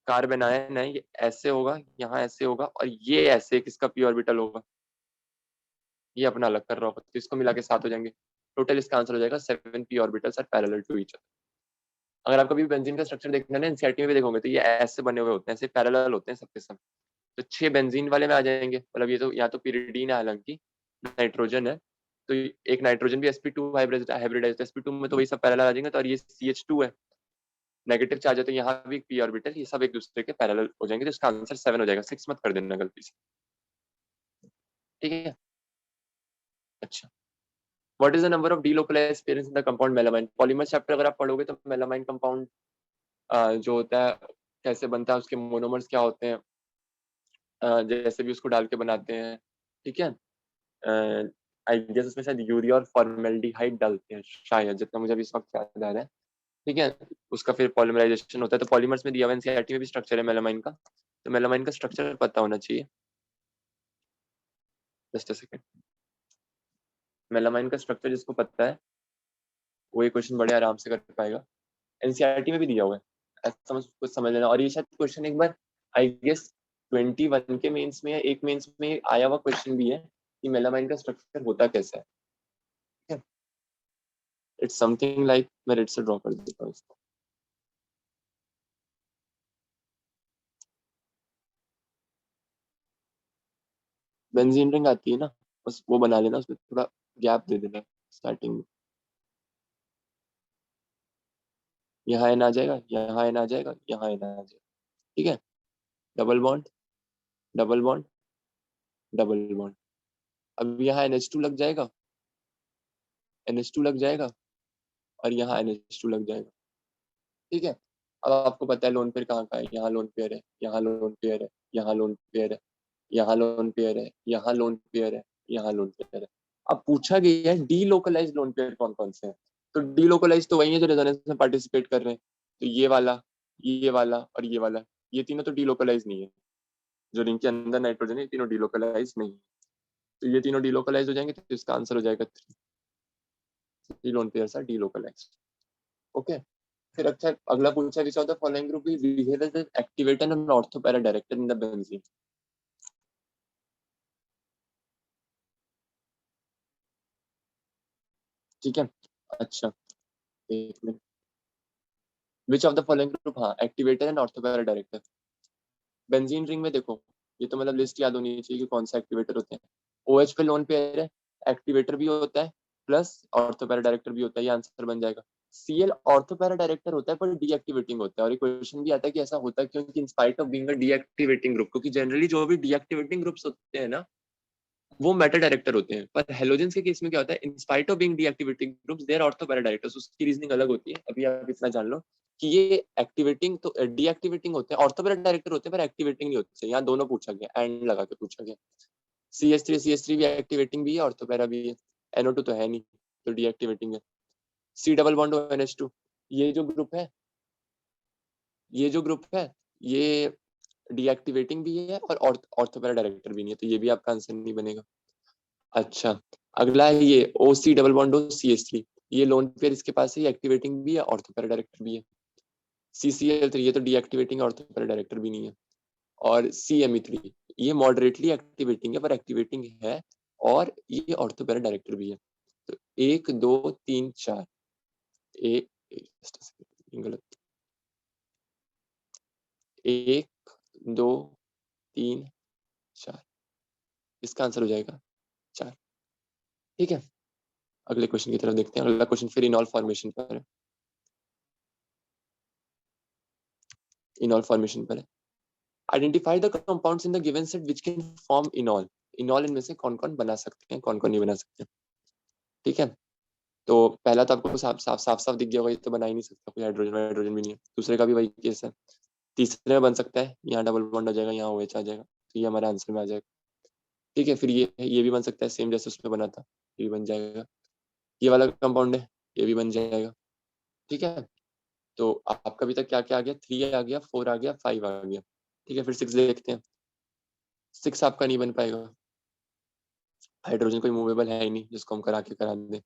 कार्बन आयन है ये ऐसे होगा, यहाँ ऐसे होगा, और ये ऐसे किसका पी ऑर्बिटल होगा, ये अपना अलग कर रहा होगा, तो इसको मिला के 7 हो जाएंगे। टोटल इसका आंसर हो जाएगा 7 P orbitals are parallel to each other. अगर आप कभी बेंजीन का स्ट्रक्चर देखना है एनसीईआरटी में भी देखोगे तो ये ऐसे बने हुए होते हैं, ऐसे पैरेलल होते हैं सबके सब। तो 6 बेंजीन वाले में आ जाएंगे, मतलब ये तो या तो pyridine है, हालांकि नाइट्रोजन है, तो एक नाइट्रोजन भी sp2 हाइब्रिडाइज्ड, sp2 में तो वही सब पैरेलल आ जाएंगे। तो और ये CH2 है, नेगेटिव चार्ज है, तो यहाँ भी पी ऑर्बिटल, ये सब एक दूसरे के पैरेलल हो जाएंगे, तो इसका आंसर 7 हो जाएगा। 6 मत कर देना गलती से। ठीक है, अच्छा, what is the number of delocalised parents in the compound melamine. Polymer chapter अगर आप पढ़ोगे तो मेलामाइन कंपाउंड जो होता है कैसे बनता है, उसके मोनोमर्स क्या होते हैं, जैसे भी उसको डाल के बनाते हैं। ठीक है, आई गेस उसमें शायद यूरिया और फॉर्मेल्डिहाइड डालते हैं शायद, जितना मुझे अभी इस वक्त याद आ रहा है। ठीक है, उसका फिर पॉलीमराइजेशन होता है। तो पॉलीमर्स में दिया हुआ एनसीईआरटी में भी स्ट्रक्चर है मेलामाइन का, तो मेलामाइन का स्ट्रक्चर पता होना चाहिए। जस्ट अ सेकंड, मेलामाइन का स्ट्रक्चर जिसको पता है वो ये क्वेश्चन बड़े आराम से कर पाएगा। एनसीईआरटी में भी दिया हुआ है, ऐसा समझ कुछ समझ लेना। और ये शायद क्वेश्चन एक बार आई गेस 21 के मेंस में या एक मेंस में आया हुआ क्वेश्चन भी है कि मेलामाइन का स्ट्रक्चर होता कैसा है। इट्स समथिंग लाइक, मैं रेड से ड्रॉ कर देता हूँ इसको। बेंजीन रिंग आती है ना, बस वो बना लेना, उसमें थोड़ा गैप दे देना स्टार्टिंग में। यहाँ एन आ जाएगा, यहाँ एन आ जाएगा, यहाँ एन आ जाएगा। ठीक है, double bond, double bond, double bond. अब यहाँ NH2 लग जाएगा, NH2 लग जाएगा, और यहाँ NH2 लग जाएगा। ठीक है, अब आपको पता है लोन पेयर कहाँ का है, यहाँ लोन पेयर है, यहाँ लोन पेयर है, यहाँ लोन पेयर है, यहाँ लोन पेयर है, यहाँ लोन पेयर है, यहाँ लोन पेयर है। अब पूछा गया है डी लोकलाइज लोन पेयर कौन कौन से हैं। तो डी लोकलाइज तो वही है जो रेजोनेंस में पार्टिसिपेट कर रहे हैं, तो ये वाला, ये वाला और ये वाला, ये तीनों तो डी लोकलाइज नहीं है। जो रिंग के अंदर नाइट्रोजन है ये तीनों डी लोकलाइज नहीं है, तो ये तीनों डी लोकलाइज हो जाएंगे, तो इसका आंसर हो जाएगा 3 lone pairs are delocalised. Okay, फिर अच्छा अगला पूछा, which of the following group will behave as an activator and ortho para director in the benzene. ठीक है, अच्छा एक minute, which of the following group, हाँ activator and ortho para director. Benzene ring में देखो, ये तो मतलब लिस्ट याद होनी चाहिए कि कौन सा एक्टिवेटर होते हैं। OH पे लोन पेयर है, एक्टिवेटर भी होता है प्लस ऑर्थो पैरा डायरेक्टर भी होता है, ये आंसर बन जाएगा। Cl ऑर्थो पैरा डायरेक्टर होता है पर डीएक्टिवेटिंग होता है, और ये क्वेश्चन भी आता है कि ऐसा होता है क्योंकि इन spite of being a deactivating group, क्योंकि जनरली जो भी डीएक्टिवेटिंग ग्रुप्स होते हैं ना वो मेटा डायरेक्टर होते हैं, पर हेलोजेंस के केस में क्या होता है, in spite of being deactivating groups there ortho para directors, उसकी रीजनिंग अलग होती है। अभी आप इतना जान लो कि ये एक्टिवेटिंग तो डीएक्टिवेटिंग होते हैं, ऑर्थो पैरा डायरेक्टर होते हैं पर एक्टिवेटिंग नहीं होते। यहाँ दोनों पूछा गया, एंड लगा के पूछा गया। CH3 भी एक्टिवेटिंग भी है, ऑर्थो पैरा भी है। NO2 तो है नहीं, तो डीएक्टिवेटिंग है। C डबल बॉन्ड NH2, ये जो ग्रुप है, ये जो ग्रुप है ये डीएक्टिवेटिंग भी है और ऑर्थो पैरा डायरेक्टर भी नहीं है, तो ये भी आपका आंसर नहीं बनेगा। अच्छा, अगला है ये OC डबल बॉन्ड CH3, ये लोन पेयर इसके पास है, एक्टिवेटिंग भी है, ऑर्थो पैरा डायरेक्टर भी है। CCl3, ये तो डीएक्टिवेटिंग है, ऑर्थो पैरा डायरेक्टर भी नहीं है। और CMe3, ये मॉडरेटली एक्टिवेटिंग है पर एक्टिवेटिंग है, और ये ऑर्थो पैरा डायरेक्टर भी है। तो 1 2 3 4, गलत, 1 2 3 4, इसका आंसर हो जाएगा 4। ठीक है, अगले क्वेश्चन की तरफ देखते हैं। अगला क्वेश्चन फिर इनॉल फॉर्मेशन पर है। इनॉल फॉर्मेशन पर है। Identify the compounds in the given set which can form इनॉल। इनॉल इनमें से कौन कौन बना सकते हैं, कौन कौन नहीं बना सकते। ठीक है, तो पहला तो आपको साफ दिख गया होगा, ये तो बना ही नहीं सकता, कोई हाइड्रोजन हाइड्रोजन भी नहीं है। दूसरे का भी वही केस है। तीसरे में बन सकता है, यहाँ डबल बॉन्ड हो जाएगा, यहाँ OH आ जाएगा, तो ये हमारा आंसर में आ जाएगा। ठीक है, फिर ये भी बन सकता है, सेम जैसे उसमें बना था, ये भी बन जाएगा। ये वाला कंपाउंड है, ये भी बन जाएगा। ठीक है, तो आपका अभी तक क्या क्या आ गया, 3 आ गया, 4 आ गया, 5 आ गया। ठीक है, फिर 6 देखते हैं। 6 आपका नहीं बन पाएगा, हाइड्रोजन कोई मूवेबल है ही नहीं जिसको हम करा दें, तो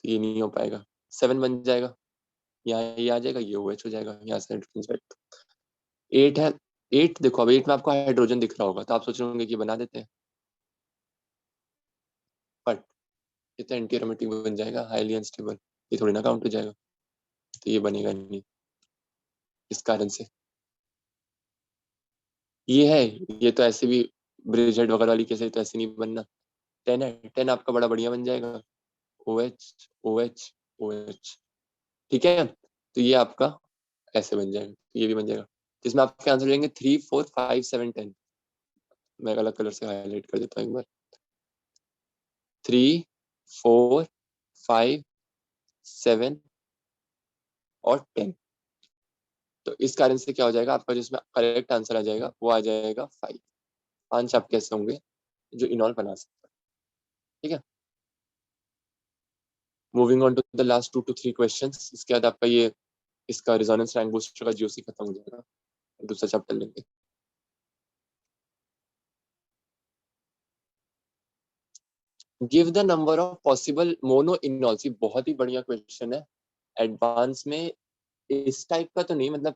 ये नहीं हो पाएगा। 7 बन जाएगा, यहाँ ये आ जाएगा, ये OH हो जाएगा, यहाँ से हाइड्रोजन। 8 है, 8 देखो, अब 8 में आपको हाइड्रोजन दिख रहा होगा, तो आप सोच रहे होंगे कि बना देते हैं, बट ये तो एंटी एरोमेटिक बन जाएगा, हाईली अनस्टेबल, ये थोड़ी ना काउंट हो जाएगा, तो ये बनेगा नहीं इस कारण से। ये है, ये तो ऐसे भी ब्रिजेट वगैरह वाली कैसे, तो ऐसे नहीं बनना। 10 है, 10 आपका बड़ा बढ़िया बन जाएगा, OH OH OH। ठीक है, तो ये आपका ऐसे बन जाएगा, ये भी बन जाएगा, जिसमें आपके आंसर जाएंगे 3 4 5 7 10। मैं अलग कलर से हाईलाइट कर देता हूँ एक बार। 3 4 5 7 और 10। तो इस कारण से क्या हो जाएगा, आपका जिसमें करेक्ट आंसर आ जाएगा वो आ जाएगा 5। 5 आप कैसे होंगे जो इनॉल बना सकते हैं। ठीक है, moving on to the last 2 to 3 questions. इसके बाद आपका ये इसका रिजोनेंस रैंक बूस्टर का GOC खत्म हो जाएगा, दूसरा चैप्टर लेंगे। Give the number of possible mono enols. ये बहुत ही बढ़िया क्वेश्चन है। एडवांस में इस टाइप का तो नहीं, मतलब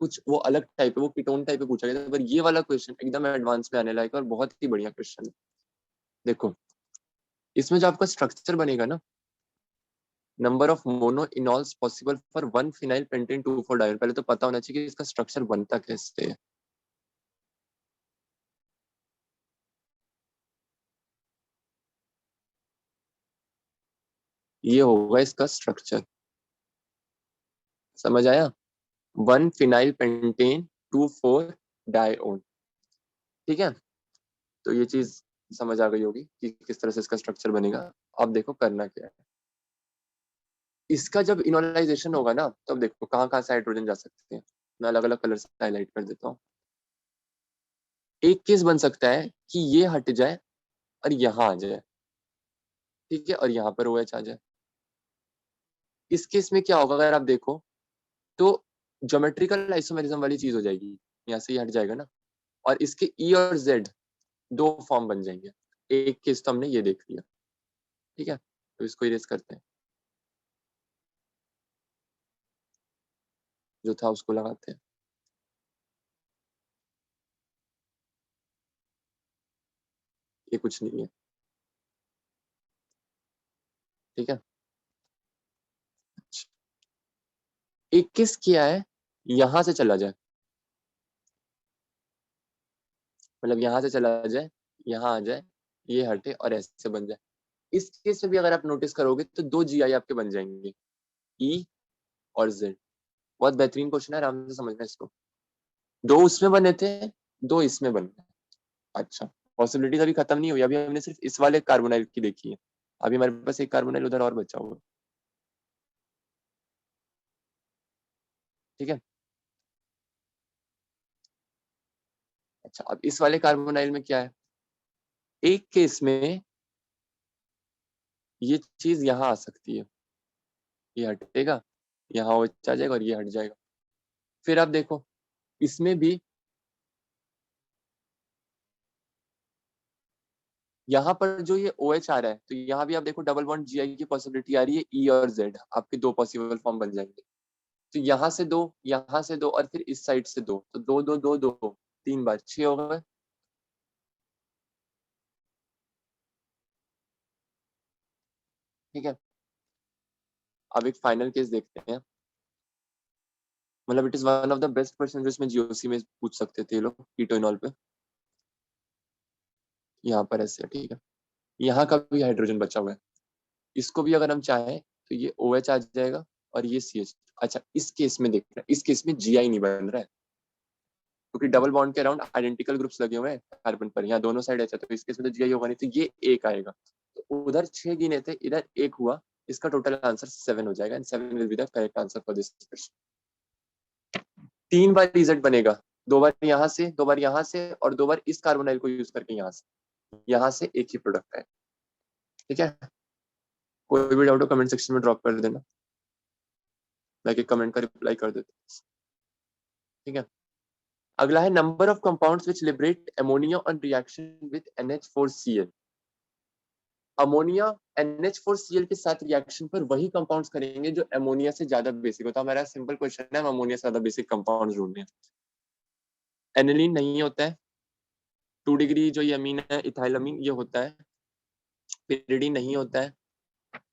कुछ वो अलग टाइप है, वो कीटोन टाइप पे पूछा गया था, पर ये वाला क्वेश्चन एकदम एडवांस में आने लायक और बहुत ही बढ़िया क्वेश्चन है। देखो, इसमें जो आपका स्ट्रक्चर बनेगा ना, number of mono इनॉल्स possible for 1 phenyl pentane 2,4 डायोन, पहले तो पता होना चाहिए कि इसका स्ट्रक्चर बनता कैसे है। ये होगा इसका स्ट्रक्चर, समझ आया। 1 फिनाइल पेंटेन 2,4 डायोन। ठीक है, तो ये चीज समझ आ गई होगी कि किस तरह से इसका स्ट्रक्चर बनेगा। अब देखो करना क्या है, इसका जब इनोलाइजेशन होगा ना, तब देखो कहाँ कहाँ से हाइड्रोजन जा सकते हैं। मैं अलग अलग कलर से हाईलाइट कर देता हूँ। एक केस बन सकता है कि ये हट जाए और यहाँ आ जाए, ठीक है, और यहाँ पर OH आ जाए। इस केस में क्या होगा, अगर आप देखो तो ज्योमेट्रिकल आइसोमेरिज्म वाली चीज हो जाएगी, यहाँ से ये हट जाएगा ना, और इसके E और Z 2 फॉर्म बन जाएंगे। एक केस तो हमने ये देख लिया। ठीक है, तो इसको इरेज करते हैं, जो था उसको लगाते हैं। ये कुछ नहीं है। ठीक है, एक केस क्या है, यहां से चला जाए, मतलब यहाँ से चला जाए, यहाँ आ जाए, ये हटे और ऐसे बन जाए। इस केस में भी अगर आप नोटिस करोगे तो 2 GI आपके बन जाएंगे, E और Z। बहुत बेहतरीन क्वेश्चन है, आराम से समझना इसको। 2 उसमें बने थे, 2 इसमें बने। अच्छा, पॉसिबिलिटीज अभी खत्म नहीं हुई, अभी हमने सिर्फ इस वाले कार्बोनाइल की देखी है। अभी हमारे पास एक कार्बोनाइल उधर और बचा हुआ। ठीक है, अच्छा, अब इस वाले कार्बोनाइल में क्या है, एक केस में ये चीज यहाँ आ सकती है, ये हटेगा, यहाँ वो आ जाएगा और ये हट जाएगा। फिर आप देखो इसमें भी, यहाँ पर जो ये OH आ रहा है, तो यहाँ भी आप देखो डबल बॉन्ड GI की पॉसिबिलिटी आ रही है, E और Z आपके 2 पॉसिबल फॉर्म बन जाएंगे। तो यहाँ से 2, यहाँ से 2 और फिर इस साइड से 2, तो 2 2 2 2 3 बार 6 हो गए। ठीक है, अब एक फाइनल केस देखते हैं, मतलब it is one of the best question जो इसमें जीओसी में पूछ सकते थे ये लोग कीटोइनॉल पे। यहाँ पर ऐसे ठीक है, यहाँ का भी हाइड्रोजन बचा हुआ है, इसको भी अगर हम चाहें तो ये OH आ जाएगा और ये CH। अच्छा इस केस में देख रहे हैं, इस केस में GI नहीं बन रहा है क्योंकि डबल बॉन्ड के अराउंड आइडेंटिकल ग्रुप्स लगे हुए हैं कार्बन पर, यहाँ दोनों साइड ऐसा, तो इस केस में तो GI होगा नहीं, तो ये एक आएगा। तो उधर 6 गिने थे, इधर एक हुआ, इसका टोटल आंसर 7 हो जाएगा and 7 will be the correct answer for this question. 3 bar result बनेगा, 2 बार यहाँ से, 2 बार यहाँ से और 2 बार इस कार्बोनाइल को यूज करके यहाँ से एक ही प्रोडक्ट है। ठीक है, कोई भी डाउट हो कमेंट सेक्शन में ड्रॉप कर देना, मैं एक कमेंट का रिप्लाई कर देता। ठीक है, अगला है number of compounds which liberate ammonia on reaction with NH4Cl। Ammonia NH4Cl के साथ रिएक्शन पर वही कंपाउंड्स करेंगे जो अमोनिया से ज्यादा बेसिक होता है। हमारा सिंपल क्वेश्चन है, हम अमोनिया से ज्यादा बेसिक कंपाउंड्स ढूंढने हैं। एनिलीन नहीं होता है, 2 डिग्री जो ये अमीन है इथाइलअमीन ये होता है, पिरिडीन नहीं होता है,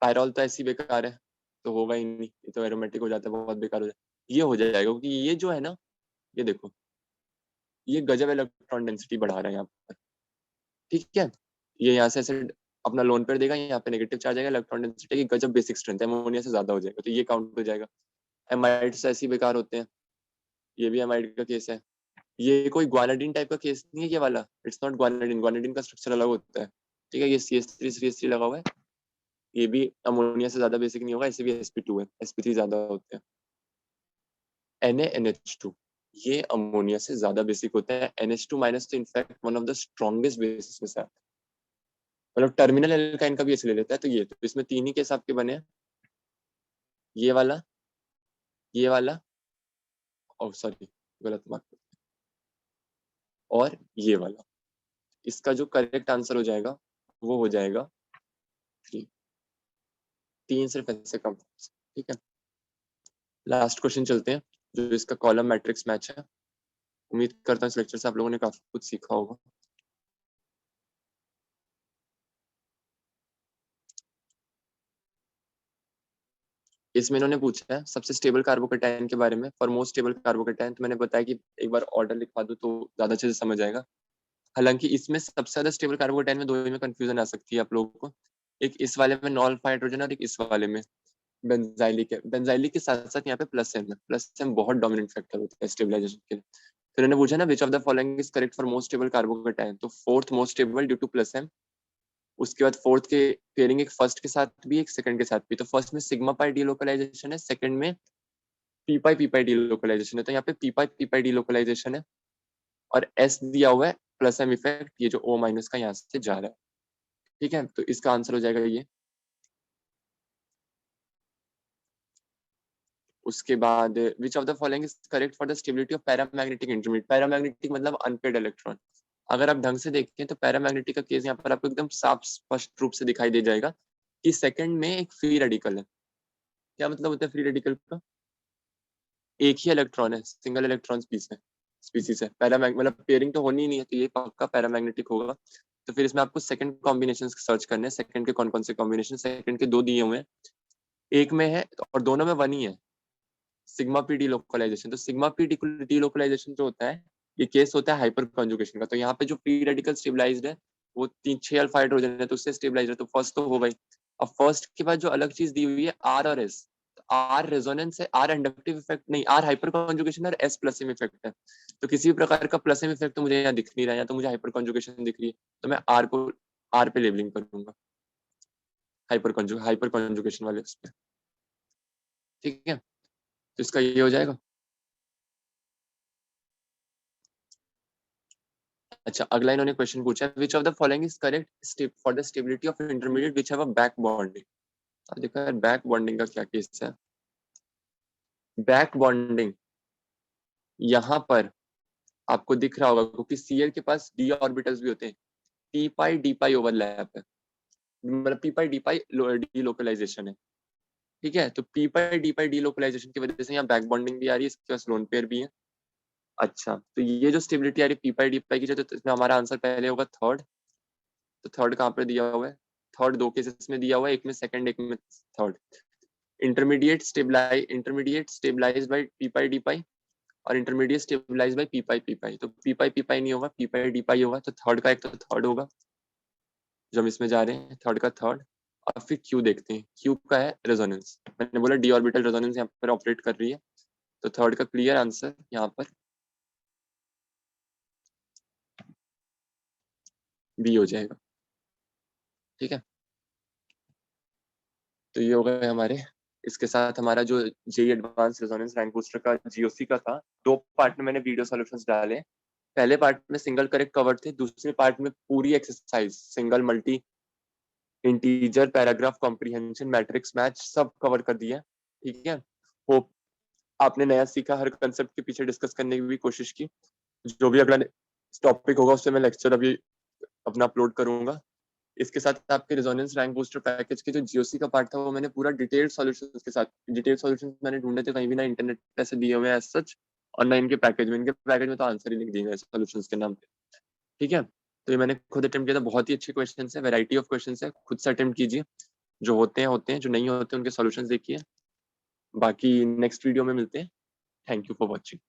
पायरॉल तो ऐसी बेकार है तो होगा ही नहीं, ये तो एरोमेटिक हो जाता है, बहुत बेकार हो जाता है। ये हो जाएगा क्योंकि ये जो है ना, ये देखो ये गजब इलेक्ट्रॉन डेंसिटी बढ़ा रहा है यहाँ पर। ठीक है, ये यहाँ से ऐसे अपना लोन पेयर देगा, यहाँ पे नेगेटिव चार्ज आएगा, इलेक्ट्रॉन डेंसिटी की गजब बेसिक स्ट्रेंथ है, अमोनिया से ज्यादा हो जाएगा, तो ये काउंट हो जाएगा। एमाइड्स ऐसे ही बेकार होते हैं, ये भी एमाइड का केस है। ये कोई ग्वानाडीन टाइप का केस नहीं है ये वाला, इट्स नॉट ग्वानाडीन, ग्वानाडीन का स्ट्रक्चर अलग होता है। ठीक है, ये CH3 लगा हुआ है, ये भी अमोनिया से ज्यादा बेसिक नहीं होगा, ऐसे भी sp2 है, sp3 ज्यादा होते हैं। NaNH2 ये अमोनिया से ज्यादा बेसिक होता है, NH2 माइनस तो in fact one of the strongest basis में से आता है, मतलब टर्मिनल एल्काइन का भी ऐसे ले लेता है। तो ये तो इसमें 3 ही केस आपके बने हैं, ये वाला, ये वाला, और सॉरी गलत मार्क, और ये वाला। इसका जो करेक्ट आंसर हो जाएगा वो हो जाएगा 3, 3 सिर्फ ऐसे कम। ठीक है, लास्ट क्वेश्चन चलते हैं जो इसका कॉलम मैट्रिक्स मैच है। उम्मीद करता हूँ इस लेक्चर से आप लोगों ने काफी कुछ सीखा होगा। इसमें इन्होंने पूछा है सबसे स्टेबल कार्बोकेटाइन के बारे में, फॉर मोस्ट स्टेबल कार्बोकेटाइन, तो मैंने बताया कि एक बार ऑर्डर लिखवा दो तो ज्यादा अच्छे से समझ आएगा। हालांकि इसमें सबसे ज्यादा स्टेबल कार्बोकेटाइन में दो ही में कंफ्यूजन आ सकती है आप लोगों को, एक इस वाले में नॉन अल्फा हाइड्रोजन और एक इस वाले में बेंजाइलिक है। बेंजाइलिक के साथ साथ यहाँ पे प्लस एम है, प्लस एम बहुत डोमिनेंट फैक्टर होता है स्टेबलाइजेशन के लिए। तो इन्होंने पूछा ना which of the following is correct for most stable carbocation, तो fourth most stable due to plus M. उसके बाद फोर्थ के पेयरिंग एक फर्स्ट के साथ भी एक सेकंड के साथ भी, तो फर्स्ट में सिग्मा पाई डी लोकलाइजेशन है, सेकंड में पी पाई डी लोकलाइजेशन है, तो यहाँ पे पी पाई डी लोकलाइजेशन है और एस दिया हुआ है प्लस एम इफेक्ट, ये जो O माइनस का यहाँ से जा रहा है। ठीक है, तो इसका आंसर हो जाएगा ये। उसके बाद विच of the following is correct for the stability of paramagnetic intermediate. Paramagnetic मतलब अनपेड इलेक्ट्रॉन। अगर आप ढंग से देखें तो पैरामैग्नेटिक का केस यहाँ पर आपको एकदम साफ स्पष्ट रूप से दिखाई दे जाएगा कि सेकंड में एक फ्री रेडिकल है। क्या मतलब होता है फ्री रेडिकल का? एक ही इलेक्ट्रॉन है, सिंगल इलेक्ट्रॉन स्पीसीज है। पैरामैग मतलब पेयरिंग तो होनी ही नहीं है, तो ये पक्का पैरामैग्नेटिक होगा। तो फिर इसमें आपको सेकंड कॉम्बिनेशन सर्च करने हैं, सेकंड के कौन कौन से कॉम्बिनेशन, सेकंड के 2 दिए हुए हैं, एक में है और दोनों में 1 ही है, सिग्मा पी डीलोकलाइजेशन। तो सिग्मा पी डीलोकलाइजेशन जो होता है ये केस होता है हाइपर कॉन्जुगेशन का। तो यहाँ पे जो फ्री रेडिकल स्टेबलाइज्ड है वो 6 अल्फा हाइड्रोजन है, तो उससे स्टेबलाइज्ड है, तो फर्स्ट तो हो गई। अब फर्स्ट के बाद जो अलग चीज दी हुई है आर और एस, आर रेजोनेंस है, आर इंडक्टिव इफेक्ट नहीं, आर हाइपर कॉन्जुगेशन और एस प्लस एम इफेक्ट है। तो किसी भी प्रकार का प्लस एम इफेक्ट तो मुझे यहाँ दिख नहीं रहा है, तो मुझे हाइपर कॉन्जुगेशन दिख रही है, तो मैं आर को आर पे लेबलिंग करूंगा, हाइपर कॉन्जुगेशन वाले उस पे। ठीक है, तो इसका ये हो जाएगा। अच्छा, अगला इन्होंने क्वेश्चन पूछा है which of the following is correct for the stability of intermediate which have a back bonding. अब देखो यार बैक बॉन्डिंग का क्या केस है। बैक बॉन्डिंग यहाँ पर आपको दिख रहा होगा क्योंकि Cl के पास d ऑर्बिटल्स भी होते हैं, p पाई d पाई ओवरलैप है, मतलब p पाई d पाई डी लोकलाइजेशन है। ठीक है, तो p पाई डी लोकलाइजेशन की वजह से यहाँ बैक बॉन्डिंग भी आ रही है, इसके पास लोन पेयर भी है। अच्छा, तो ये जो स्टेबिलिटी आ रही है p पाई डी पाई की, जो तो इसमें हमारा आंसर पहले होगा थर्ड। तो थर्ड कहाँ पर दिया हुआ है? थर्ड 2 केसेस में दिया हुआ है, एक में सेकंड एक में third. Intermediate stabilize by P pi D pi और intermediate stabilize by P pi तो पी पाई नहीं होगा, पी पाई डी पाई होगा, तो थर्ड का एक तो थर्ड होगा जो हम इसमें जा रहे हैं, थर्ड का थर्ड। और फिर क्यू देखते हैं, क्यू का है रेजोनेंस, मैंने बोला डी ऑर्बिटल रेजोनेंस यहाँ पर ऑपरेट कर रही है, तो थर्ड का क्लियर आंसर यहाँ पर बी हो जाएगा। ठीक है, तो ये हो गए हमारे, इसके साथ हमारा जो JEE advance resonance rank booster का जीओसी का था, 2 पार्ट में मैंने वीडियो सॉल्यूशंस डाले। पहले पार्ट में सिंगल करेक्ट कवर थे, दूसरे पार्ट में पूरी exercise single multi integer paragraph comprehension matrix match सब कवर कर दिया। ठीक है, होप आपने नया सीखा, हर कंसेप्ट के पीछे डिस्कस करने की भी कोशिश की। जो भी अगला टॉपिक होगा उससे मैं लेक्चर अभी अपना अपलोड करूंगा। इसके साथ आपके रेजोनेंस रैंक बूस्टर पैकेज के जो जीओसी का पार्ट था वो मैंने पूरा डिटेल्ड सॉल्यूशंस के साथ, डिटेल्ड सॉल्यूशंस मैंने ढूंढे थे, कहीं भी ना इंटरनेट पे ऐसे दिए हुए हैं एज सच, और ना इनके पैकेज में, इनके पैकेज में तो आंसर ही लिख दिए गए सॉल्यूशंस के नाम पे। ठीक है, तो ये मैंने खुद अटेम्प्ट किया था, बहुत ही अच्छे क्वेश्चन है, वेराइटी ऑफ क्वेश्चन है, खुद से अटेम्प्ट कीजिए, जो होते हैं, जो नहीं होते उनके सॉल्यूशंस देखिए। बाकी नेक्स्ट वीडियो में मिलते हैं। Thank you for watching.